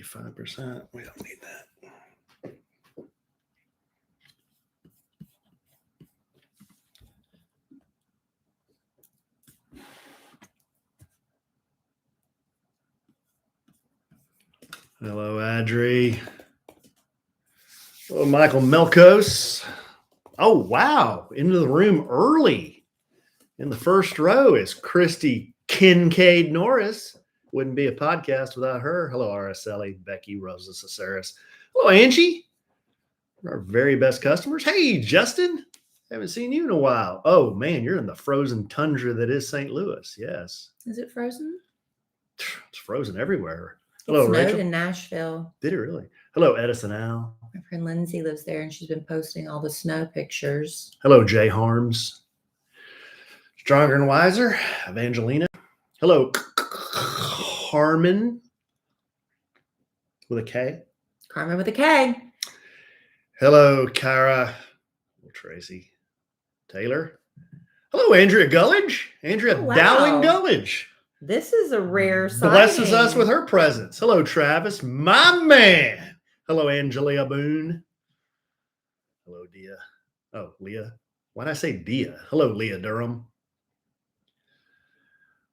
85%. We don't need that. Hello, Adri. Hello, Michael Melkos. Oh, wow. Into the room early. In the first row is Christy Kincaid Norris. Wouldn't be a podcast without her. Hello, RSLE, Becky, Rosa Caceres. Hello, Angie. Our very best customers. Hey, Justin. Haven't seen you in a while. Oh, man, you're in the frozen tundra that is St. Louis. Yes. Is it frozen? It's frozen everywhere. It Hello, snowed Rachel. in Nashville. Did it really? Hello, Edison Al. My friend Lindsay lives there, and she's been posting all the snow pictures. Hello, Jay Harms. Stronger and Wiser, Evangelina. Hello, Carmen with a K. Carmen with a K. Hello, Kara. Tracy Taylor. Hello, Andrea Gullidge. Andrea Dowling Gullidge. This is a rare sighting. Blesses us with her presence. Hello, Travis, my man. Hello, Angelia Boone. Hello, Dia. Oh, Leah. Why did I say Dia? Hello, Leah Durham.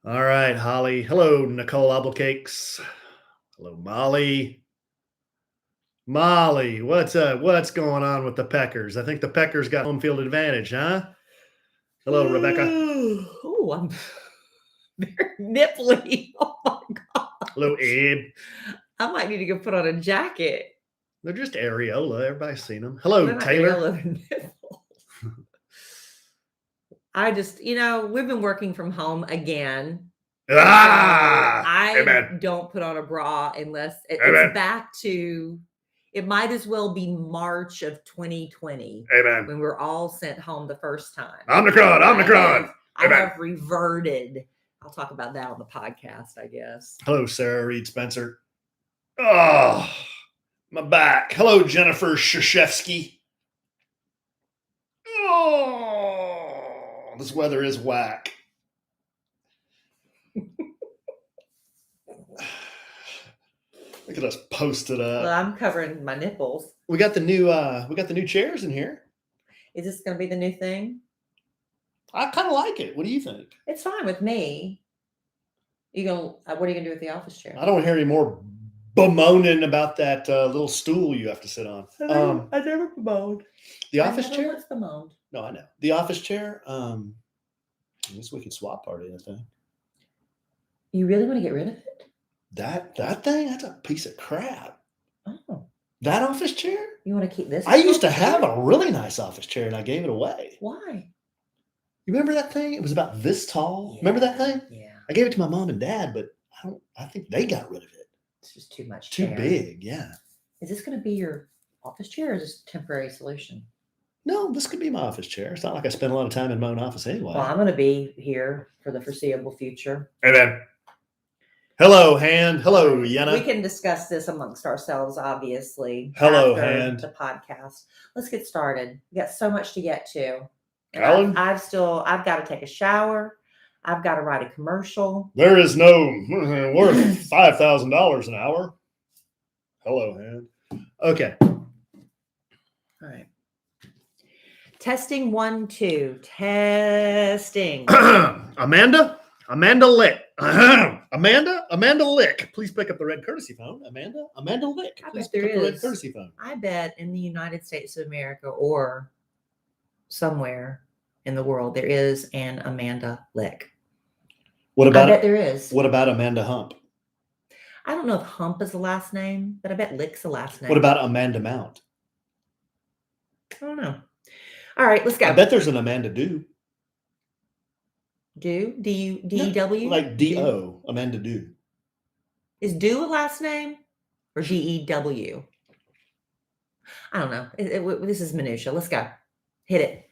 All right, Holly. Hello, Nicole Applecakes. Hello, Molly. Molly, what's up? What's going on with the Peckers? I think the Peckers got home field advantage, huh? Hello, Rebecca. Oh, I'm very nipply. Oh my God. Hello, Abe. I might need to go put on a jacket. They're just areola. Everybody's seen them. Hello, Taylor. I just, we've been working from home again. Amen. Don't put on a bra unless it's back to, it might as well be March of 2020. Amen. When we're all sent home the first time. Omicron. I have reverted. I'll talk about that on the podcast, I guess. Hello, Sarah Reed Spencer. Oh, my back. Hello, Jennifer Shashevsky. Oh, this weather is whack. Look at us posted up. Well, I'm covering my nipples. We got the new chairs in here. Is this going to be the new thing? I kind of like it. What do you think? It's fine with me. What are you gonna do with the office chair? I don't want to hear any more bemoaning about that little stool you have to sit on. I never bemoaned. The office chair? What's bemoaned? No, I know. The office chair. I guess we could swap part of that thing. You really want to get rid of it? That thing? That's a piece of crap. Oh. That office chair? You want to keep this? I used to have a really nice office chair and I gave it away. Why? You remember that thing? It was about this tall. Yeah. Remember that thing? Yeah. I gave it to my mom and dad, but I think they got rid of it. It's just too much. Too big, yeah. Is this going to be your office chair or is this a temporary solution? No, this could be my office chair. It's not like I spend a lot of time in my own office anyway. Well, I'm going to be here for the foreseeable future. Amen. Hello, Hand. Hello, Yenna. We can discuss this amongst ourselves, obviously. Hello, after Hand. The podcast. Let's get started. We got so much to get to. Alan? I've got to take a shower. I've got to write a commercial. There is no worth $5,000 an hour. Hello, Hand. Okay. All right. Testing 1, 2. Testing. Amanda Lick. Amanda Lick. Please pick up the red courtesy phone. Amanda Lick. Please pick up the red courtesy phone. I bet in the United States of America or somewhere in the world there is an Amanda Lick. I bet there is. What about Amanda Hump? I don't know if Hump is the last name, but I bet Lick's the last name. What about Amanda Mount? I don't know. All right, let's go. I bet there's an Amanda Dew. Dew? D-E-W? Like D-O. Amanda Dew. Is Dew a last name or D-E-W? I don't know. This is minutia. Let's go. Hit it.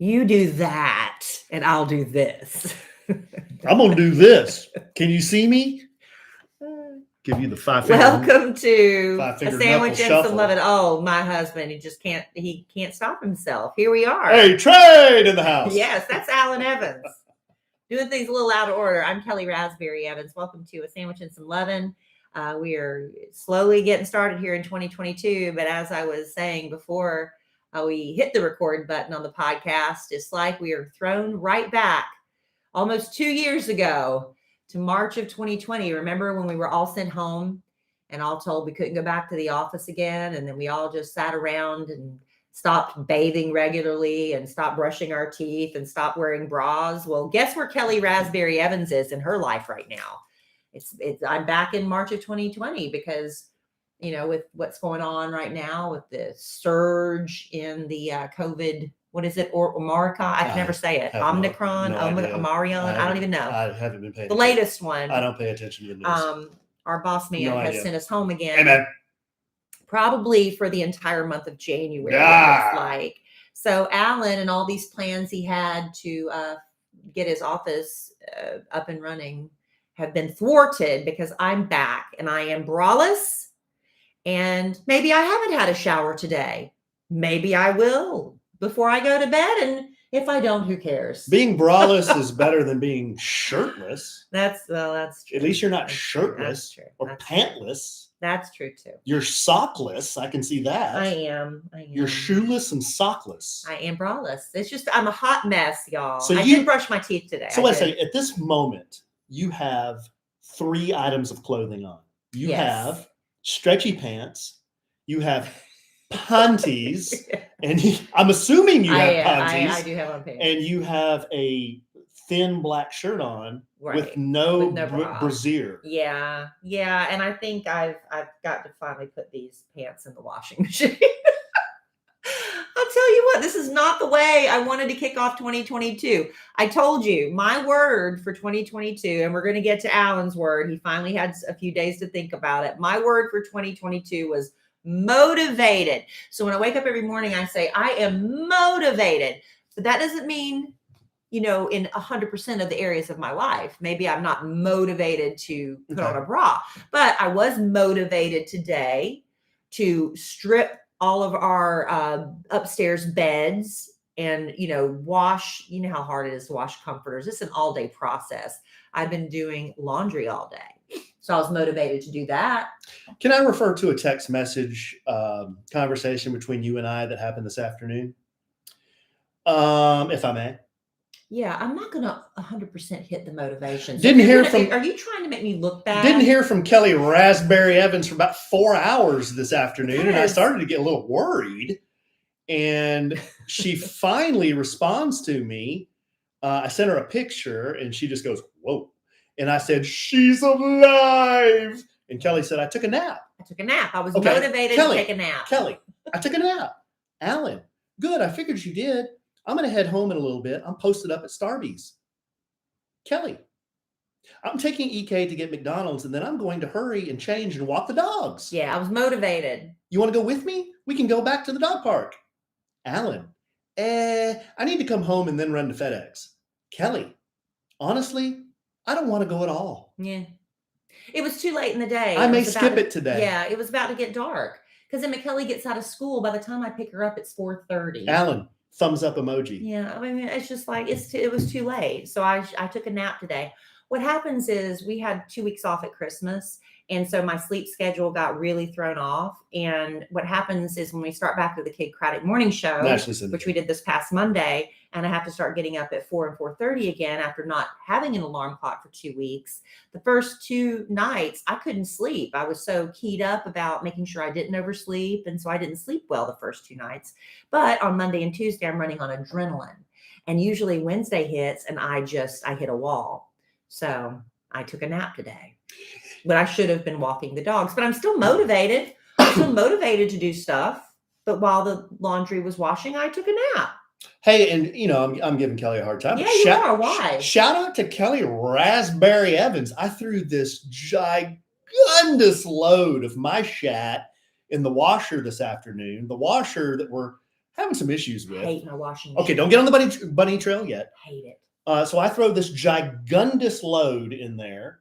You do that, and I'll do this. I'm going to do this. Can you see me? Give you the five-finger. Welcome to a sandwich and shuffle. some Lovin. Oh, my husband, he can't stop himself. Here we are. Hey, trade in the house. Yes, that's Alan Evans. Doing things a little out of order. I'm Kellie Rasberry Evans. Welcome to A Sandwich and Some Lovin'. We are slowly getting started here in 2022. But as I was saying before we hit the record button on the podcast, it's like we are thrown right back almost 2 years ago to March of 2020. Remember when we were all sent home and all told we couldn't go back to the office again? And then we all just sat around and stopped bathing regularly and stopped brushing our teeth and stopped wearing bras. Well, guess where Kellie Rasberry Evans is in her life right now? I'm back in March of 2020 because, with what's going on right now with the surge in the COVID, what is it? Or Omarica? I can never say it. Omicron, Omarion. I don't even know. I haven't been paying the attention. latest one. I don't pay attention to the news. Our boss man has sent us home again. Amen. Probably for the entire month of January. It looks like. So Alan and all these plans he had to get his office up and running have been thwarted because I'm back and I am braless. And maybe I haven't had a shower today. Maybe I will before I go to bed. And if I don't, who cares? Being braless is better than being shirtless. That's true. At least you're not shirtless or pantless. That's true too. You're sockless. I can see that. I am. You're shoeless and sockless. I am braless. It's just I'm a hot mess, y'all. So I didn't brush my teeth today. So let's say at this moment you have 3 items of clothing on. You have stretchy pants. You have panties, and I'm assuming you have panties. I do have on pants. And you have a thin black shirt on with no brassiere. Yeah, and I think I've got to finally put these pants in the washing machine. I'll tell you what, this is not the way I wanted to kick off 2022. I told you my word for 2022, and we're going to get to Alan's word. He finally had a few days to think about it. My word for 2022 was motivated. So when I wake up every morning, I say, I am motivated. But that doesn't mean, in 100% of the areas of my life. Maybe I'm not motivated to put on a bra, but I was motivated today to strip all of our upstairs beds and, wash. You know how hard it is to wash comforters. It's an all-day process. I've been doing laundry all day. So I was motivated to do that. Can I refer to a text message conversation between you and I that happened this afternoon? If I may. Yeah, I'm not going to 100% hit the motivation. So Didn't hear are you trying to make me look bad? Didn't hear from Kellie Rasberry Evans for about 4 hours this afternoon, and I started to get a little worried. And she finally responds to me. I sent her a picture, and she just goes, "Whoa." And I said, "She's alive." And Kellie said, "I took a nap." I was motivated to take a nap. Kellie, I took a nap. Alan, good. I figured you did. I'm going to head home in a little bit. I'm posted up at Starbucks. Kellie, I'm taking EK to get McDonald's, and then I'm going to hurry and change and walk the dogs. Yeah, I was motivated. You want to go with me? We can go back to the dog park. Alan, I need to come home and then run to FedEx. Kellie, honestly, I don't want to go at all. Yeah. It was too late in the day. I may skip it today. Yeah, it was about to get dark. Because then McKellie gets out of school. By the time I pick her up, it's 4:30. Alan, thumbs up emoji. Yeah, I mean, it's just like it was too late. So I took a nap today. What happens is we had 2 weeks off at Christmas, and so my sleep schedule got really thrown off. And what happens is when we start back with the Kid Craddock morning show, which we did this past Monday, and I have to start getting up at 4 and 4:30 again after not having an alarm clock for 2 weeks. The first 2 nights I couldn't sleep. I was so keyed up about making sure I didn't oversleep, and so I didn't sleep well the first 2 nights. But on Monday and Tuesday, I'm running on adrenaline, and usually Wednesday hits and I hit a wall. So I took a nap today, but I should have been walking the dogs. But I'm still motivated. I'm still motivated to do stuff. But while the laundry was washing, I took a nap. Hey, and I'm giving Kellie a hard time. Yeah, you are. Why? Shout out to Kellie Rasberry Evans. I threw this gigundous load of my shat in the washer this afternoon. The washer that we're having some issues with. I hate my washing machine. Okay, don't get on the bunny trail yet. Hate it. So I throw this gigundous load in there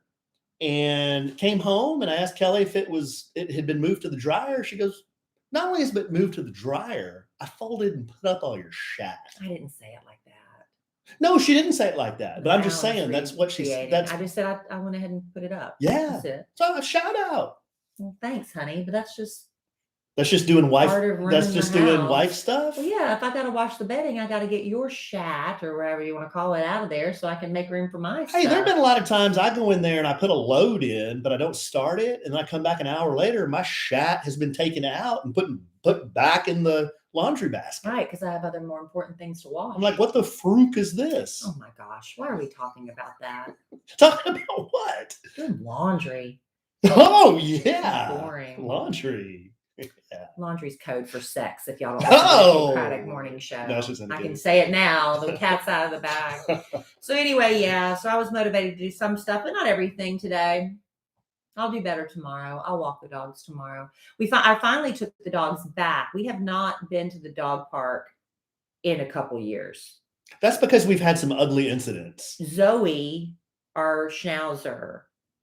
and came home and I asked Kellie if it had been moved to the dryer. She goes, "Not only has it moved to the dryer, I folded and put up all your shat." I didn't say it like that. No, she didn't say it like that. But I'm just Alan's saying that's what she's. recreating. That's I just said I went ahead and put it up. yeah. That's it. So a shout out. Well, thanks, honey. But that's just doing wife. part of That's running just the doing house. wife stuff. Well, yeah. If I got to wash the bedding, I got to get your shat or whatever you want to call it out of there so I can make room for my stuff. Hey, there have been a lot of times I go in there and I put a load in, but I don't start it, and then I come back an hour later, my shat has been taken out and put back in the laundry basket. Right, because I have other more important things to wash. I'm like, what the fruit is this? Oh my gosh, why are we talking about that? Talking about what? Doing laundry. Oh yeah, boring. Laundry. Yeah. Laundry's code for sex. If y'all don't listen to the Democratic morning show, I can say it now. The cat's out of the bag. So anyway, yeah. So I was motivated to do some stuff, but not everything today. I'll do better tomorrow. I'll walk the dogs tomorrow. I finally took the dogs back. We have not been to the dog park in a couple years. That's because we've had some ugly incidents. Zoe, our schnauzer,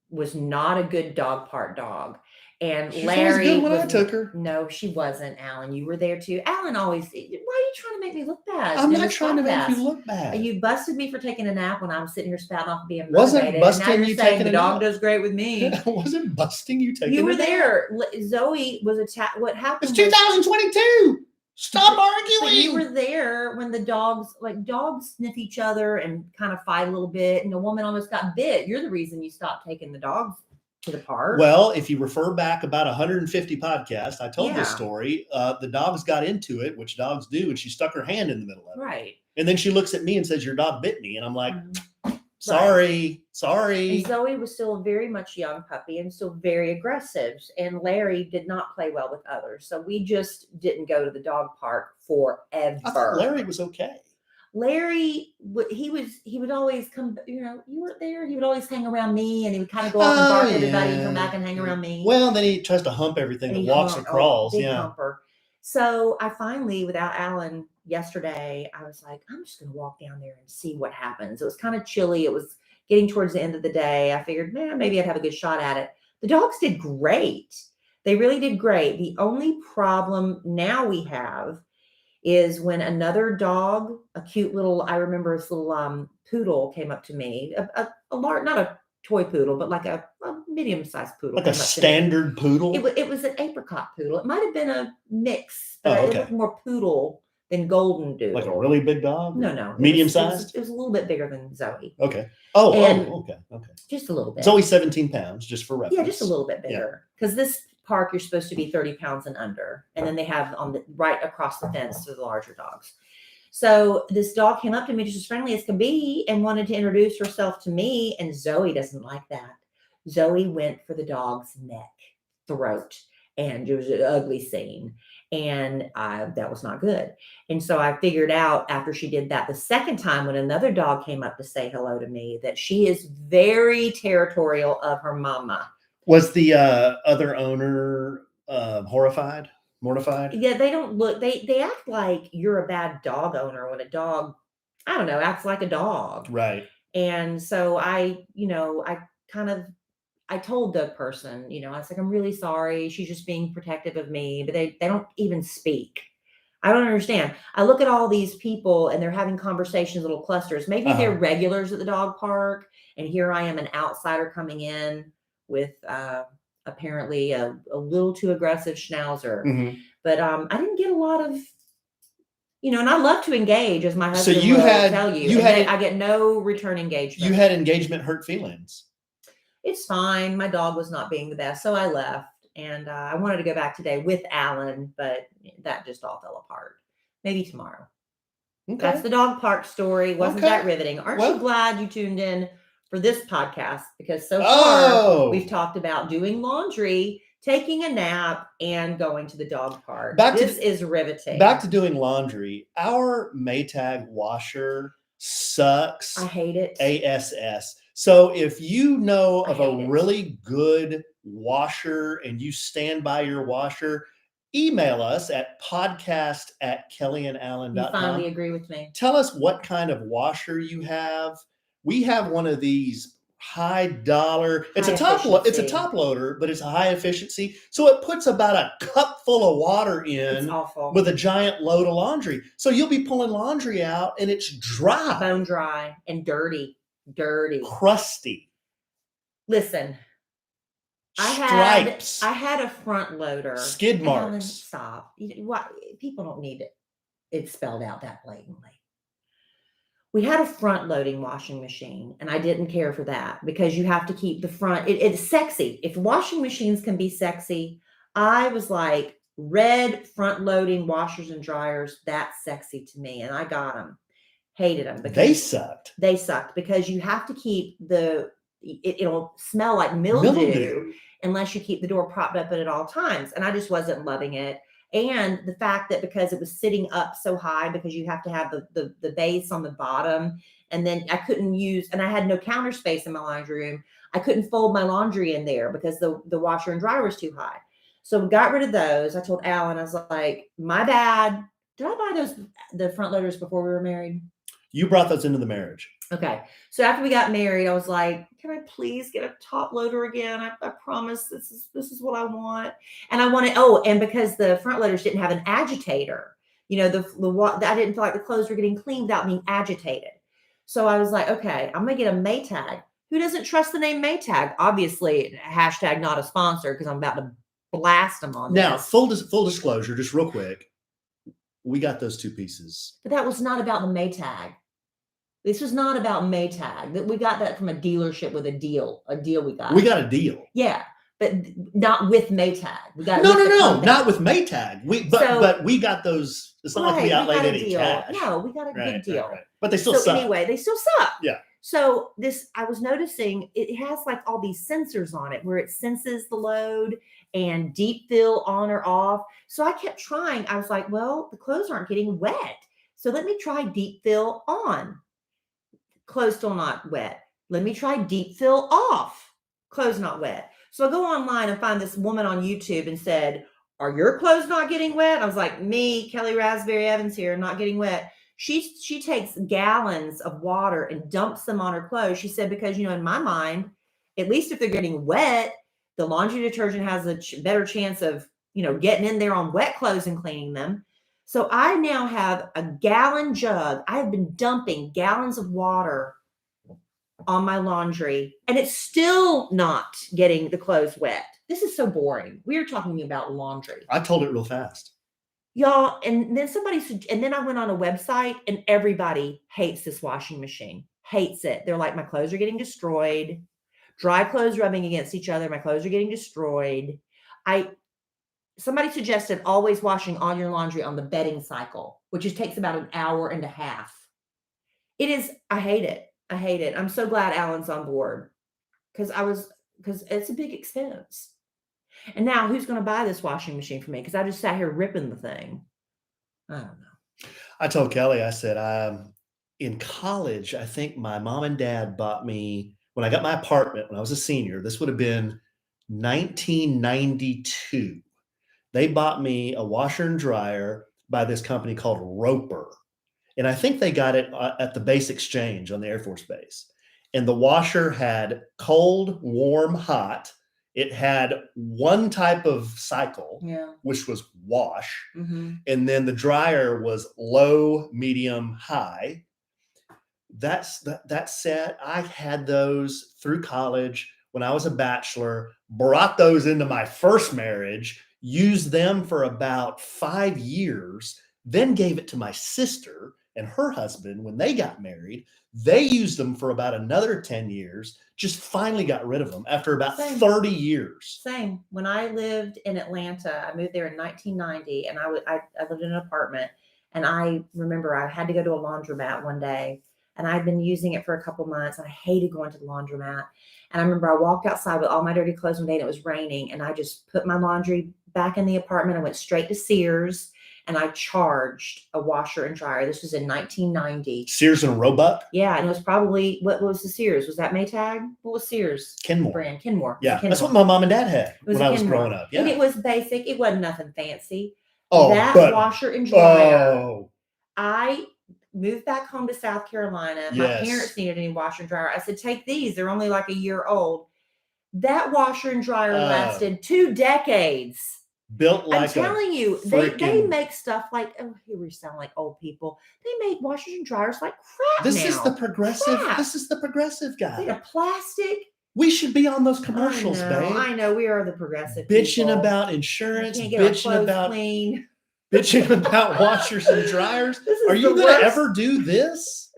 was not a good dog park dog. And She Larry was good when I took her. No, she wasn't, Alan. You were there too. Alan always, why are you trying to make me look bad? I'm not trying to make you look bad. You busted me for taking a nap when I'm sitting here spouting off being motivated. Wasn't busting and now you saying taking the a dog nap. Does great with me. I wasn't busting you taking a nap. You were there. Zoe was attacked. What happened? It's 2022. Stop arguing. But you were there when the dogs sniff each other and kind of fight a little bit, and the woman almost got bit. You're the reason you stopped taking the dogs to the park. Well, if you refer back about 150 podcasts, I told this Yeah. story. The dogs got into it, which dogs do, and she stuck her hand in the middle of it. Right. And then she looks at me and says, "Your dog bit me," and I'm like, Right. sorry. And Zoe was still a very much young puppy and still very aggressive. And Larry did not play well with others. So we just didn't go to the dog park forever. I thought Larry was okay. Larry, he would always come, you weren't there. He would always hang around me, and he would kind of go off and bark at everybody and come back and hang around me. Well, then he tries to hump everything that walks and crawls. Big Yeah. humper. So I finally, without Alan yesterday, I was like, I'm just going to walk down there and see what happens. It was kind of chilly. It was getting towards the end of the day. I figured, maybe I'd have a good shot at it. The dogs did great. They really did great. The only problem now we have is when another dog, a cute little, I remember this little poodle came up to me, a large, not a toy poodle, but like a medium-sized poodle. Like a standard poodle? It was an apricot poodle. It might have been a mix, but it looked more poodle than golden doodle. Like a really big dog? No. Medium-sized? It was a little bit bigger than Zoe. Okay. Okay. Just a little bit. It's only 17 pounds, just for reference. Yeah, just a little bit bigger. Because this park, you're supposed to be 30 pounds and under. And then they have right across the fence to the larger dogs. So this dog came up to me just as friendly as could be and wanted to introduce herself to me. And Zoe doesn't like that. Zoe went for the dog's neck, throat, and it was an ugly scene. And that was not good. And so I figured out after she did that the second time when another dog came up to say hello to me that she is very territorial of her mama. Was the other owner mortified? Yeah, they don't look, they act like you're a bad dog owner when a dog, I don't know, acts like a dog. Right. And so I told the person, I was like, I'm really sorry. She's just being protective of me, but they don't even speak. I don't understand. I look at all these people and they're having conversations, little clusters. Maybe they're regulars at the dog park. And here I am, an outsider coming in with apparently a little too aggressive schnauzer. Mm-hmm. But I didn't get a lot of, and I love to engage, as my husband will tell you. I get no return engagement. You had engagement hurt feelings. It's fine. My dog was not being the best, so I left. And I wanted to go back today with Alan, but that just all fell apart. Maybe tomorrow. Okay. That's the dog park story. Wasn't that riveting? Aren't you glad you tuned in for this podcast? Because so far we've talked about doing laundry, taking a nap, and going to the dog park. This is riveting. Back to doing laundry. Our Maytag washer sucks. I hate it. ASS. So if you know of a really good washer and you stand by your washer, email us at podcast@kellyandalan.com. You finally agree with me. Tell us what kind of washer you have. We have one of these high dollar. It's High a top efficiency. loader, but it's a high efficiency. So it puts about a cup full of water It's in awful. with a giant load of laundry. So you'll be pulling laundry out and it's dry, Bone dry and dirty, crusty. Listen, Stripes, I had a front loader. skid marks. Alan, stop. Why, people don't need it spelled out that blatantly. We had a front loading washing machine, and I didn't care for that because you have to keep the front. It's sexy. If washing machines can be sexy, I was like, red front loading washers and dryers, that's sexy to me. And I got them. Hated them. They sucked. They sucked because you have to keep it'll smell like mildew unless you keep the door propped up at all times. And I just wasn't loving it. And the fact that because it was sitting up so high, because you have to have the base on the bottom, and then I couldn't use, and I had no counter space in my laundry room. I couldn't fold my laundry in there because the washer and dryer was too high. So we got rid of those. I told Alan, I was like, my bad. Did I buy the front loaders before we were married? You brought those into the marriage. Okay. So after we got married, I was like, can I please get a top loader again? I promise this is what I want. And I wanted, and because the front loaders didn't have an agitator, I didn't feel like the clothes were getting clean without being agitated. So I was like, okay, I'm going to get a Maytag. Who doesn't trust the name Maytag? Obviously, hashtag not a sponsor because I'm about to blast them on now, this. full disclosure, just real quick. We got those two pieces. But that was not about the Maytag. This was not about Maytag. We got that from a dealership with a deal we got. We got a deal. Yeah, but not with Maytag. We got no, not with Maytag. But we got those. It's not like we outlaid any cash. No, we got a good deal. Right. But they still suck. Anyway, they still suck. Yeah. So I was noticing it has like all these sensors on it where it senses the load and deep fill on or off. So I kept trying. I was like, well, the clothes aren't getting wet. So let me try deep fill on. Clothes still not wet. Let me try deep fill off. Clothes not wet. So I go online and find this woman on YouTube and said, are your clothes not getting wet? I was like, me, Kellie Rasberry Evans here, not getting wet. She takes gallons of water and dumps them on her clothes. She said, because, in my mind, at least if they're getting wet, the laundry detergent has a better chance of, getting in there on wet clothes and cleaning them. So I now have a gallon jug. I have been dumping gallons of water on my laundry, and it's still not getting the clothes wet. This is so boring. We are talking about laundry. I told it real fast. Y'all, and then I went on a website, and everybody hates this washing machine. Hates it. They're like, my clothes are getting destroyed. Dry clothes rubbing against each other. My clothes are getting destroyed. Somebody suggested always washing all your laundry on the bedding cycle, which takes about an hour and a half. I hate it. I'm so glad Alan's on board because it's a big expense. And now who's going to buy this washing machine for me? Because I just sat here ripping the thing. I don't know. I told Kellie, I said, in college, I think my mom and dad bought me, when I got my apartment, when I was a senior, this would have been 1992. They bought me a washer and dryer by this company called Roper. And I think they got it at the Base Exchange on the Air Force Base. And the washer had cold, warm, hot. It had one type of cycle, which was wash. Mm-hmm. And then the dryer was low, medium, high. That said, I had those through college when I was a bachelor, brought those into my first marriage, used them for about 5 years, then gave it to my sister and her husband when they got married. They used them for about another 10 years, just finally got rid of them after about 30 years. Same. When I lived in Atlanta, I moved there in 1990, and I lived in an apartment, and I remember I had to go to a laundromat one day, and I'd been using it for a couple months, and I hated going to the laundromat. And I remember I walked outside with all my dirty clothes one day, and it was raining, and I just put my laundry back in the apartment. I went straight to Sears, and I charged a washer and dryer. This was in 1990. Sears and Roebuck? Yeah, and it was probably, what was the Sears? Was that Maytag? What was Sears? Kenmore. Brand? Kenmore. Yeah, Kenmore. That's what my mom and dad had when I was growing up. Yeah. And it was basic. It wasn't nothing fancy. Oh, that washer and dryer, I moved back home to South Carolina. My Yes. parents needed a new washer and dryer. I said, take these. They're only like a year old. That washer and dryer lasted 2 decades. Built like I'm telling you, freaking... they make stuff like, oh, here we sound like old people. They make washers and dryers like crap. This is the progressive. Crap. This is the progressive guy. Made of plastic. We should be on those commercials, babe. I know we are the progressive bitching people. About insurance, can't get bitching about clean. Bitching about washers and dryers. Are you going to ever do this?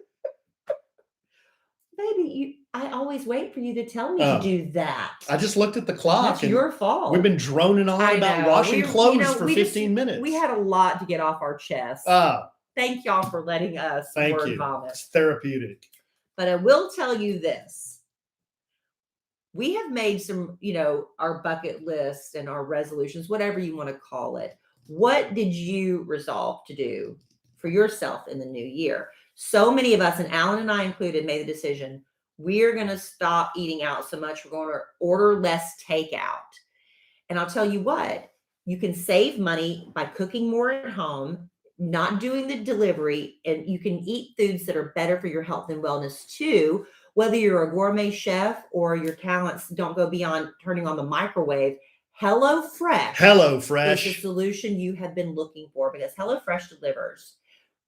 Baby, I always wait for you to tell me to do that. I just looked at the clock. That's your fault. We've been droning on about washing clothes for 15 minutes. We had a lot to get off our chest. Thank y'all for letting us word vomit. It's therapeutic. But I will tell you this. We have made some, our bucket list and our resolutions, whatever you want to call it. What did you resolve to do for yourself in the new year? So many of us, and Alan and I included, made the decision, we're going to stop eating out so much. We're going to order less takeout. And I'll tell you what, you can save money by cooking more at home, not doing the delivery, and you can eat foods that are better for your health and wellness too. Whether you're a gourmet chef or your talents don't go beyond turning on the microwave, HelloFresh is the solution you have been looking for, because HelloFresh delivers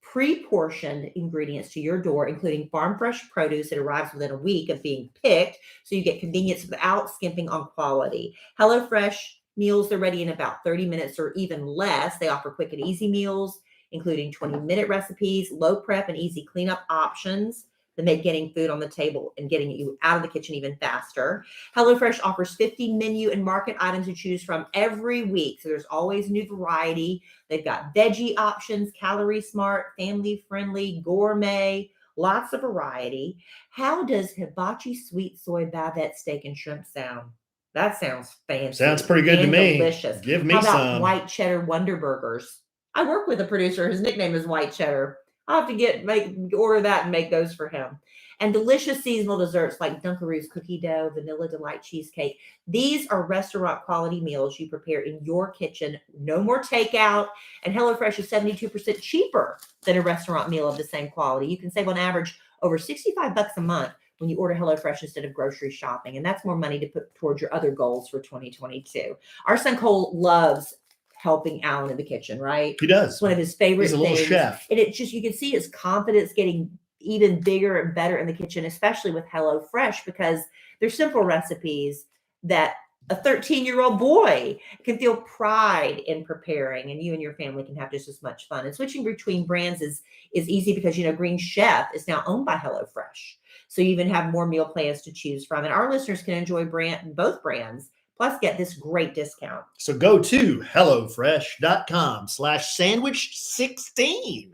pre-portioned ingredients to your door, including farm fresh produce that arrives within a week of being picked, so you get convenience without skimping on quality. HelloFresh meals are ready in about 30 minutes or even less. They offer quick and easy meals, including 20-minute recipes, low prep and easy cleanup options that make getting food on the table and getting you out of the kitchen even faster. HelloFresh offers 50 menu and market items to choose from every week. So there's always new variety. They've got veggie options, calorie smart, family friendly, gourmet, lots of variety. How does hibachi sweet soy bavette steak and shrimp sound? That sounds fancy. Sounds pretty good to me. Delicious. Give me How about some. white cheddar Wonder Burgers? I work with a producer. His nickname is White Cheddar. I'll have to order that and make those for him. And delicious seasonal desserts like Dunkaroos cookie dough, vanilla delight cheesecake. These are restaurant quality meals you prepare in your kitchen. No more takeout. And HelloFresh is 72% cheaper than a restaurant meal of the same quality. You can save on average over $65 a month when you order HelloFresh instead of grocery shopping. And that's more money to put towards your other goals for 2022. Our son Cole loves helping Alan in the kitchen, right? He does. It's one of his favorite things. He's a little chef. And it just, you can see his confidence getting even bigger and better in the kitchen, especially with HelloFresh, because they're simple recipes that a 13-year-old boy can feel pride in preparing, and you and your family can have just as much fun. And switching between brands is easy because, Green Chef is now owned by HelloFresh. So you even have more meal plans to choose from. And our listeners can enjoy both brands, plus get this great discount. So go to HelloFresh.com/sandwich16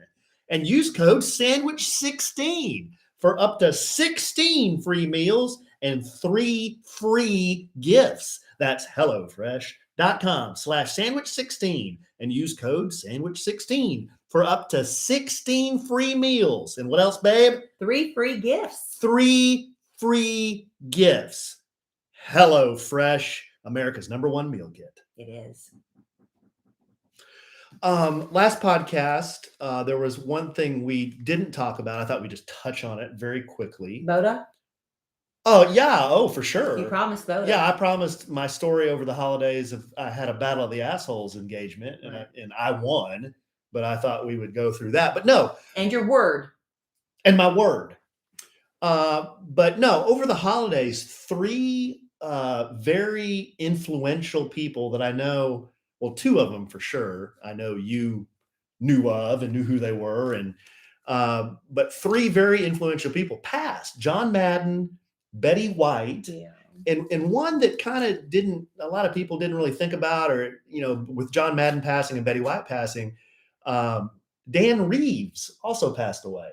and use code sandwich16 for up to 16 free meals and 3 free gifts. That's HelloFresh.com/sandwich16 and use code sandwich16 for up to 16 free meals. And what else, babe? 3 free gifts. 3 free gifts. HelloFresh, America's #1 meal kit. It is. Last podcast, there was one thing we didn't talk about. I thought we'd just touch on it very quickly. Boda? Oh, yeah. Oh, for sure. You promised Boda. Yeah, I promised my story over the holidays. I had a Battle of the Assholes engagement, and I won, but I thought we would go through that. But no. And your word. And my word. But no, over the holidays, 3 very influential people that I know, well, 2 of them for sure, I know you knew of and knew who they were. And but 3 very influential people passed: John Madden, Betty White, and one that kind of a lot of people didn't really think about, or, with John Madden passing and Betty White passing, Dan Reeves also passed away.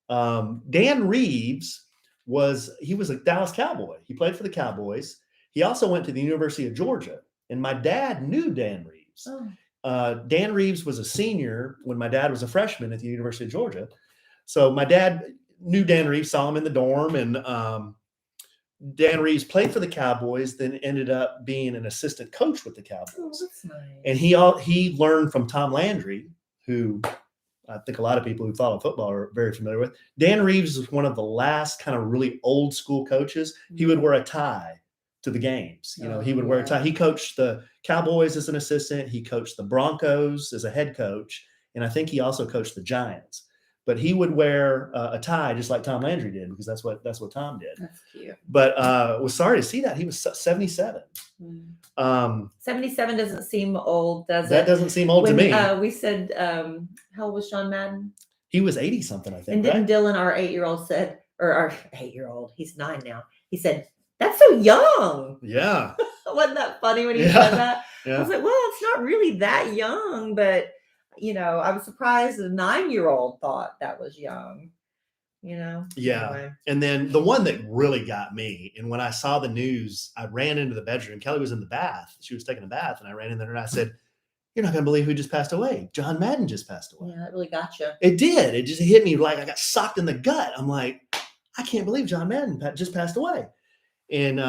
Dan Reeves was a Dallas Cowboy. He played for the Cowboys. He also went to the University of Georgia, and my dad knew Dan Reeves. Dan Reeves was a senior when my dad was a freshman at the University of Georgia. So my dad knew Dan Reeves, saw him in the dorm, and Dan Reeves played for the Cowboys, then ended up being an assistant coach with the Cowboys. Oh, that's nice. And he learned from Tom Landry, who I think a lot of people who follow football are very familiar with. Dan Reeves was one of the last kind of really old school coaches. He would wear a tie to the games. He would wear a tie. He coached the Cowboys as an assistant. He coached the Broncos as a head coach. And I think he also coached the Giants. But he would wear a tie just like Tom Landry did, because that's what Tom did. That's cute. But was sorry to see that. He was 77. 77 doesn't seem old, does it? That doesn't seem old to me. We said, how old was John Madden? He was 80 something, I think. And didn't Dylan, our 8-year-old, said, or our 8-year-old, he's 9 now. He said, "That's so young." Yeah. Wasn't that funny when he said that? Yeah. I was like, well, it's not really that young, but I was surprised a 9-year-old thought that was young. Yeah. Anyway. And then the one that really got me, and when I saw the news, I ran into the bedroom. Kellie was in the bath. She was taking a bath, and I ran in there and I said, "You're not going to believe who just passed away. John Madden just passed away." Yeah, that really got you. It did. It just hit me like I got socked in the gut. I'm like, I can't believe John Madden just passed away. And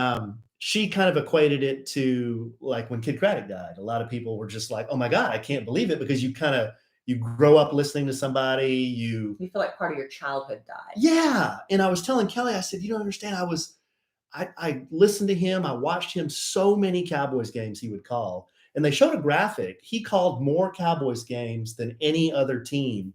she kind of equated it to like when Kid Craddock died. A lot of people were just like, "Oh my God, I can't believe it," because you grow up listening to somebody. You feel like part of your childhood died. Yeah. And I was telling Kellie, I said, "You don't understand. I listened to him. I watched him so many Cowboys games he would call. And they showed a graphic. He called more Cowboys games than any other team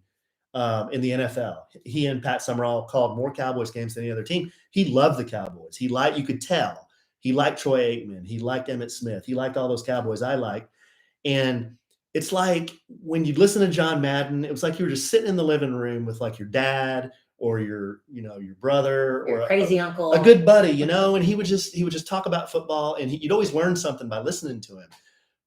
in the NFL. He and Pat Summerall called more Cowboys games than any other team. He loved the Cowboys. You could tell. He liked Troy Aikman. He liked Emmitt Smith. He liked all those Cowboys I liked. And it's like when you listen to John Madden, it was like you were just sitting in the living room with like your dad or your brother your or crazy uncle, a good buddy, and he would just talk about football, and you'd always learn something by listening to him.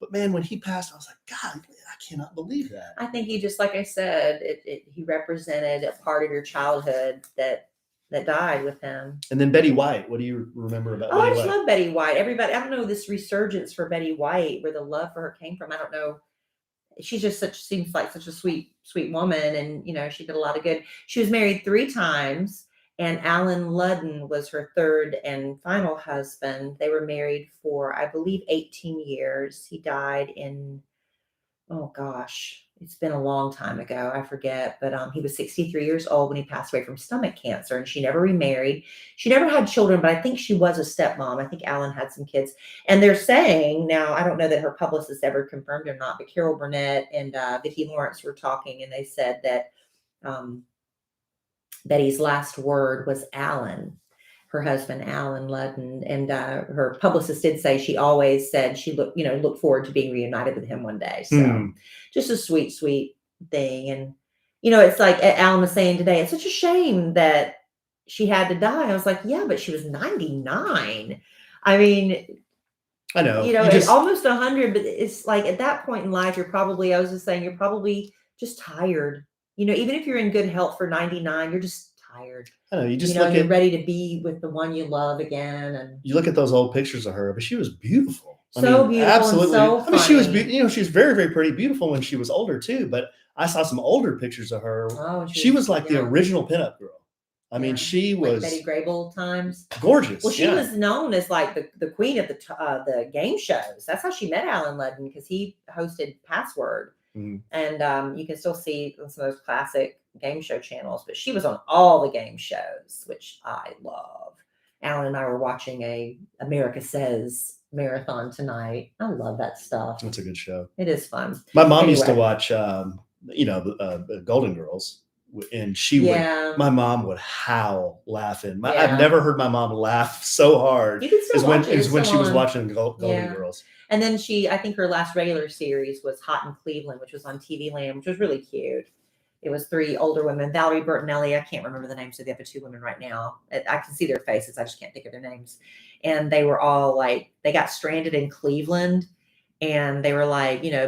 But man, when he passed, I was like, God, I cannot believe that. I think he just, like I said, he represented a part of your childhood that died with him. And then Betty White. What do you remember about Betty White? I just love Betty White. Everybody, I don't know this resurgence for Betty White, where the love for her came from. I don't know. She just seems like such a sweet, sweet woman. And, she did a lot of good. She was married 3 times. And Alan Ludden was her 3rd and final husband. They were married for, I believe, 18 years. He died in, oh gosh, it's been a long time ago. I forget. But he was 63 years old when he passed away from stomach cancer. And she never remarried. She never had children, but I think she was a stepmom. I think Alan had some kids. And they're saying, now, I don't know that her publicist ever confirmed or not, but Carol Burnett and Vicki Lawrence were talking, and they said that Betty's last word was Alan, her husband, Alan Ludden. And her publicist did say she always said she looked forward to being reunited with him one day. So just a sweet, sweet thing. And, it's like Alan was saying today, it's such a shame that she had to die. I was like, yeah, but she was 99. I mean, I know. Almost 100, but it's like at that point in life, you're probably just tired. Even if you're in good health for 99, you're just tired. I know. You're ready to be with the one you love again. And you look at those old pictures of her, but she was beautiful. Beautiful. Absolutely. And so she was, she was very, very pretty, beautiful when she was older too. But I saw some older pictures of her. Oh, she was like the original pinup girl. I mean, she was like Betty Grable times. Gorgeous. Well, she was known as like the queen of the game shows. That's how she met Alan Ludden, because he hosted Password. And you can still see some of those classic game show channels, but she was on all the game shows, which I love. Alan and I were watching a America Says marathon tonight. I love that stuff. That's a good show. It is fun. My mom used to watch, Golden Girls, and my mom would howl laughing. I've never heard my mom laugh so hard as when she was watching Golden Girls. And then I think her last regular series was Hot in Cleveland, which was on TV Land, which was really cute. It was 3 older women, Valerie Bertinelli. I can't remember the names of the other 2 women right now. I can see their faces. I just can't think of their names. And they were all they got stranded in Cleveland. And they were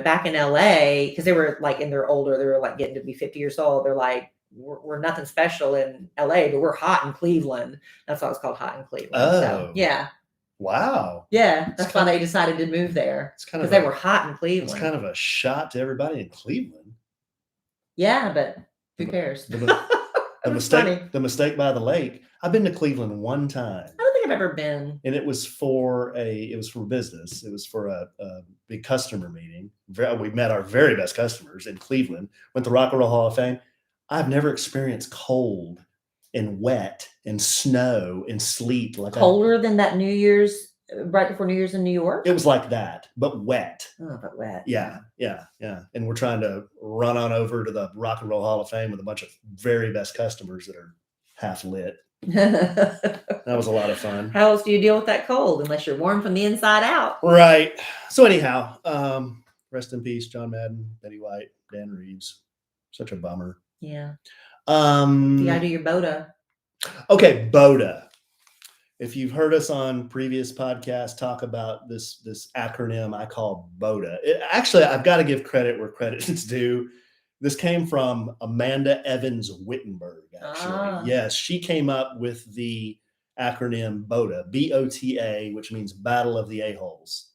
back in LA, because they were they were getting to be 50 years old. They're like, we're nothing special in LA, but we're hot in Cleveland. That's why it's called Hot in Cleveland. Oh. So, yeah. Wow. Yeah, that's why they decided to move there. Because they were hot in Cleveland. It's kind of a shot to everybody in Cleveland. Yeah, but who cares? The mistake by the lake. I've been to Cleveland one time. I don't think I've I've ever been. And it was for business. It was for a big customer meeting. We met our very best customers in Cleveland, went to Rock and Roll Hall of Fame. I've never experienced cold and wet and snow and sleet like Colder than that New Year's, right before New Year's in New York? It was like that, but wet. Oh, but wet. Yeah. And we're trying to run on over to the Rock and Roll Hall of Fame with a bunch of very best customers that are half lit. That was a lot of fun. How else do you deal with that cold unless you're warm from the inside out? Right. So anyhow, rest in peace, John Madden, Betty White, Dan Reeves. Such a bummer. Yeah. You gotta do your BOTA. Okay, BOTA. If you've heard us on previous podcasts talk about this acronym I call BOTA. Actually, I've got to give credit where credit is due. This came from Amanda Evans Wittenberg, actually. Yes, she came up with the acronym BOTA, BOTA, which means Battle of the A-Holes.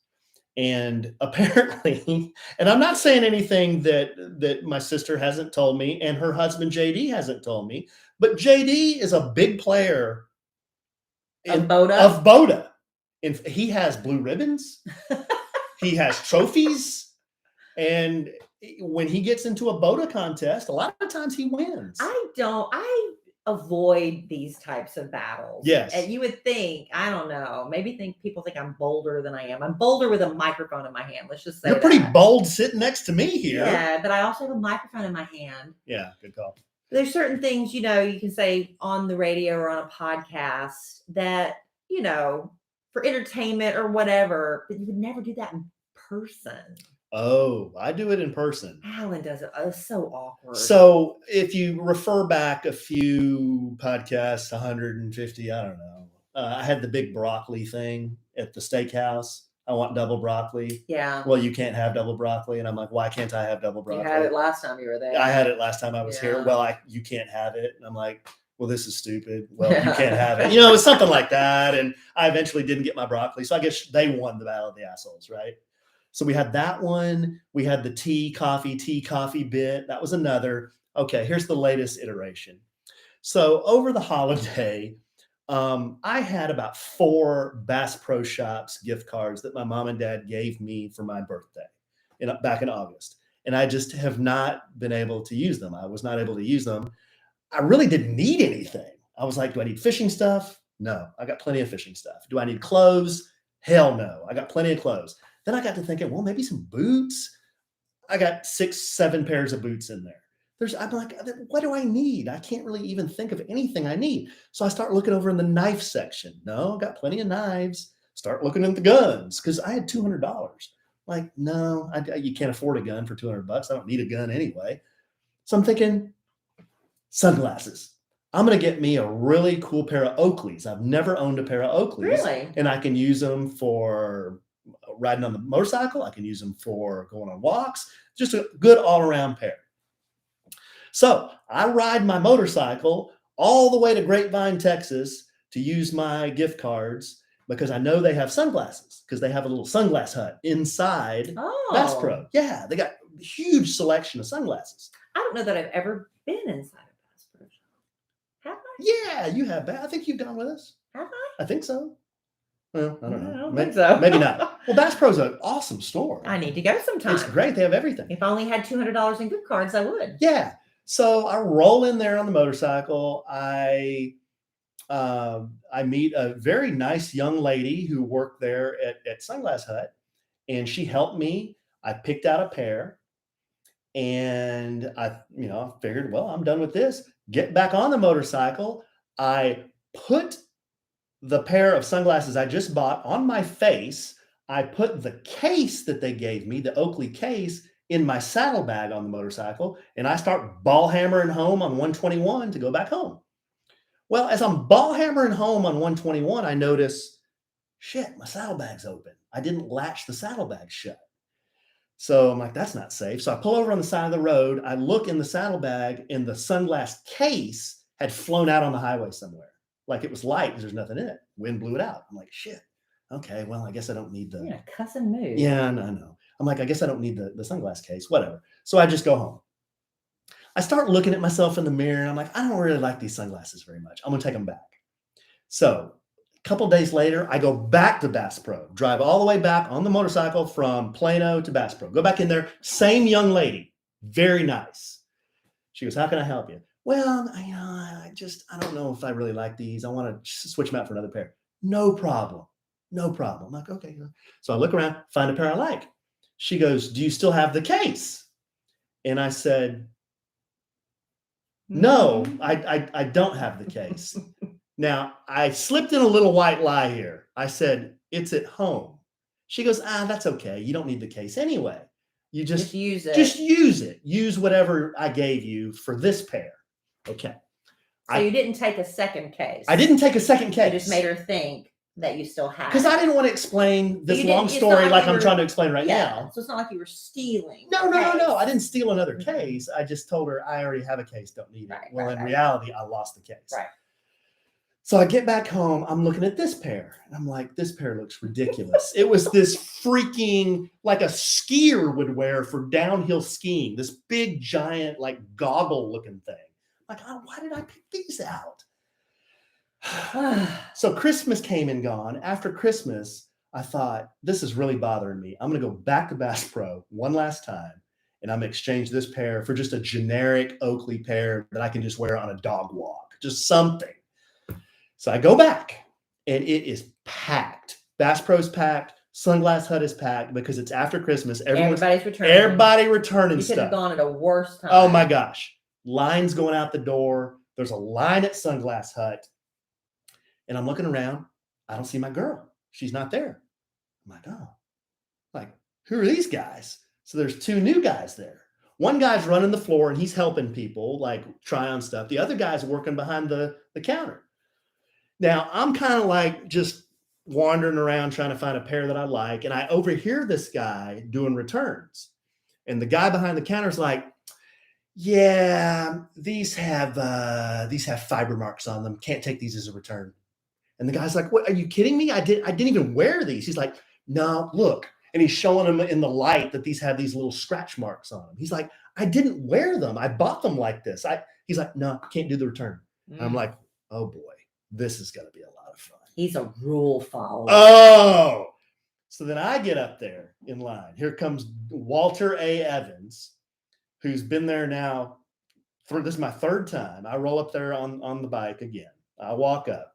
And apparently, and I'm not saying anything that my sister hasn't told me and her husband JD hasn't told me, but JD is a big player of BOTA. And he has blue ribbons. He has trophies. And when he gets into a BOTA contest, a lot of times he wins. I avoid these types of battles. Yes. And you would think, I don't know, people think I'm bolder than I am. I'm bolder with a microphone in my hand. Let's just say you're pretty bold sitting next to me here. Yeah, but I also have a microphone in my hand. Yeah, good call. There's certain things, you can say on the radio or on a podcast that, for entertainment or whatever, but you would never do that in person. Oh, I do it in person. Alan does it. Oh, it's so awkward. So if you refer back a few podcasts, 150, I don't know. I had the big broccoli thing at the steakhouse. I want double broccoli. Yeah. Well, you can't have double broccoli. And I'm like, why can't I have double broccoli? You had it last time you were there. I had it last time I was here. Well, you can't have it. And I'm like, well, this is stupid. Well, you can't have it. It's something like that. And I eventually didn't get my broccoli. So I guess they won the Battle of the Assholes, right? So we had that one. We had the tea, coffee bit. That was another. Okay, here's the latest iteration. So over the holiday, I had about 4 Bass Pro Shops gift cards that my mom and dad gave me for my birthday back in August. And I just have not been able to use them. I was not able to use them. I really didn't need anything. I was like, do I need fishing stuff? No, I got plenty of fishing stuff. Do I need clothes? Hell no, I got plenty of clothes. Then I got to thinking, well, maybe some boots. I got 6-7 pairs of boots in there. I'm like, what do I need? I can't really even think of anything I need. So I start looking over in the knife section. No, got plenty of knives. Start looking at the guns because I had $200. Like, no, you can't afford a gun for $200. I don't need a gun anyway. So I'm thinking sunglasses. I'm going to get me a really cool pair of Oakleys. I've never owned a pair of Oakleys. Really? And I can use them for riding on the motorcycle. I can use them for going on walks. Just a good all-around pair. So I ride my motorcycle all the way to Grapevine, Texas to use my gift cards because I know they have sunglasses because they have a little sunglass hut inside Bass Pro. Yeah, they got a huge selection of sunglasses. I don't know that I've ever been inside a Bass Pro Shop. Have I? Yeah, you have. I think you've gone with us. Have I? I think so. Well, I don't know. I don't think so. Maybe not. Well, Bass Pro's an awesome store. I need to go sometime. It's great. They have everything. If I only had $200 in gift cards, I would. Yeah. So I roll in there on the motorcycle. I meet a very nice young lady who worked there at Sunglass Hut, and she helped me. I picked out a pair, and I figured, well, I'm done with this. Get back on the motorcycle. I put the pair of sunglasses I just bought on my face. I put the case that they gave me, the Oakley case, in my saddlebag on the motorcycle, and I start ball hammering home on 121 to go back home. Well, as I'm ball hammering home on 121, I notice, shit, my saddlebag's open. I didn't latch the saddlebag shut. So I'm like, that's not safe. So I pull over on the side of the road. I look in the saddlebag, and the sunglass case had flown out on the highway somewhere. Like it was light because there's nothing in it. Wind blew it out. I'm like, shit. Okay, well, I guess I don't need the... You're a cussing move. Yeah, no, I know. I'm like, I guess I don't need the sunglass case, whatever. So I just go home. I start looking at myself in the mirror, and I'm like, I don't really like these sunglasses very much. I'm going to take them back. So couple days later, I go back to Bass Pro, drive all the way back on the motorcycle from Plano to Bass Pro. Go back in there, same young lady, very nice. She goes, how can I help you? Well, I don't know if I really like these. I want to switch them out for another pair. No problem. No problem. I'm like, okay. So I look around, find a pair I like. She goes, do you still have the case? And I said, no, I don't have the case. Now, I slipped in a little white lie here. I said, it's at home. She goes, that's okay. You don't need the case anyway. You just use it. Just use it. Use whatever I gave you for this pair. Okay. So you didn't take a second case. I didn't take a second case. You just made her think that you still had. Because I didn't want to explain this long story like I'm trying to explain right now. So it's not like you were stealing. No. I didn't steal another case. I just told her I already have a case, don't need it. Well, in reality, I lost the case. Right. So I get back home, I'm looking at this pair, and I'm like, this pair looks ridiculous. It was this freaking, like a skier would wear for downhill skiing, this big, giant, like goggle looking thing. Like, why did I pick these out? So Christmas came and gone. After Christmas, I thought, this is really bothering me. I'm going to go back to Bass Pro one last time, and I'm going to exchange this pair for just a generic Oakley pair that I can just wear on a dog walk, just something. So I go back, and it is packed. Bass Pro's packed. Sunglass Hut is packed because it's after Christmas. Everybody's returning. Everybody returning stuff. You could have gone at a worse time. Oh, my gosh. Lines going out the door. There's a line at Sunglass Hut. And I'm looking around. I don't see my girl. She's not there. I'm like, oh. Like, who are these guys? So there's two new guys there. One guy's running the floor, and he's helping people, like, try on stuff. The other guy's working behind the counter. Now, I'm kind of like just wandering around trying to find a pair that I like, and I overhear this guy doing returns. And the guy behind the counter is like, yeah, these have fiber marks on them. Can't take these as a return. And the guy's like, what, are you kidding me? I didn't even wear these. He's like, no, look. And he's showing them in the light that these have these little scratch marks on them. He's like, I didn't wear them. I bought them like this. He's like, no, can't do the return. And I'm like, oh boy. This is going to be a lot of fun. He's a rule follower. Oh, so then I get up there in line. Here comes Walter A. Evans, who's been there now. This is my third time. I roll up there on the bike again. I walk up.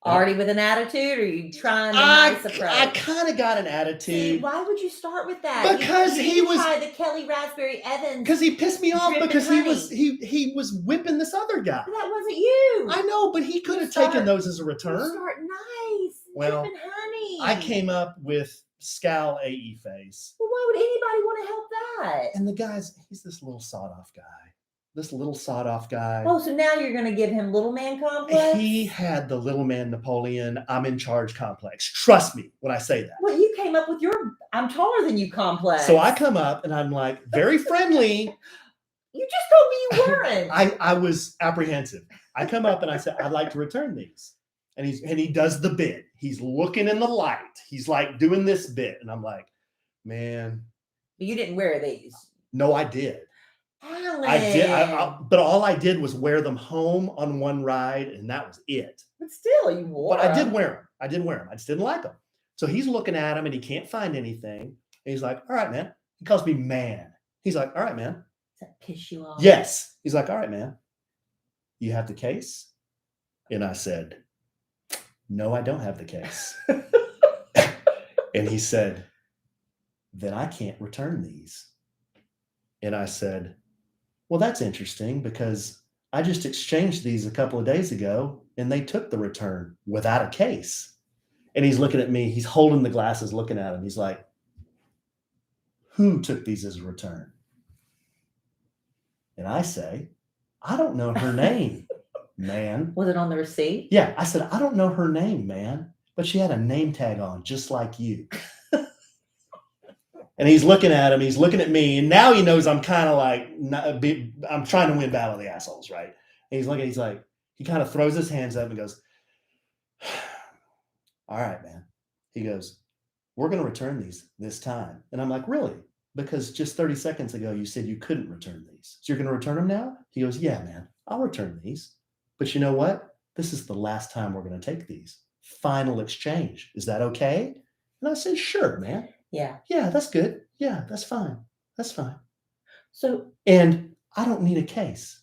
Already with an attitude, or are you trying a nice approach? I kind of got an attitude. See, why would you start with that? Because he was try the Kellie Rasberry Evans. Because he pissed me off because he was whipping this other guy. But that wasn't you. I know, but he could have taken those as a return. You start nice. Well, honey. I came up with scowl AE face. Well, why would anybody want to help that? And the guy's, he's this little sawed-off guy. Oh, so now you're going to give him little man complex? He had the little man Napoleon, I'm in charge complex. Trust me when I say that. Well, you came up with your I'm taller than you complex. So I come up and I'm like, very friendly. You just told me you weren't. I was apprehensive. I come up and I said, I'd like to return these. And he does the bit. He's looking in the light. He's like doing this bit. And I'm like, man. But you didn't wear these. No, I did. Alan. I did, but all I did was wear them home on one ride, and that was it. But still, you wore them. But I did wear them. I just didn't like them. So he's looking at them, and he can't find anything. And he's like, all right, man. He calls me man. He's like, all right, man. Does that piss you off? Yes. He's like, all right, man. You have the case? And I said, no, I don't have the case. And he said, then I can't return these. And I said, well, that's interesting because I just exchanged these a couple of days ago and they took the return without a case. And he's looking at me. He's holding the glasses, looking at him. He's like, who took these as a return? And I say, I don't know her name, man. Was it on the receipt? Yeah. I said, I don't know her name, man. But she had a name tag on just like you. And he's looking at him, he's looking at me, and now he knows I'm kind of like, I'm trying to win Battle of the Assholes, right? And he's looking, he's like, he kind of throws his hands up and goes, all right, man. He goes, we're going to return these this time. And I'm like, really? Because just 30 seconds ago, you said you couldn't return these. So you're going to return them now? He goes, yeah, man, I'll return these. But you know what? this is the last time we're going to take these. Final exchange. Is that okay? And I said, sure, man. Yeah. Yeah, that's good. Yeah, that's fine. That's fine. So, and I don't need a case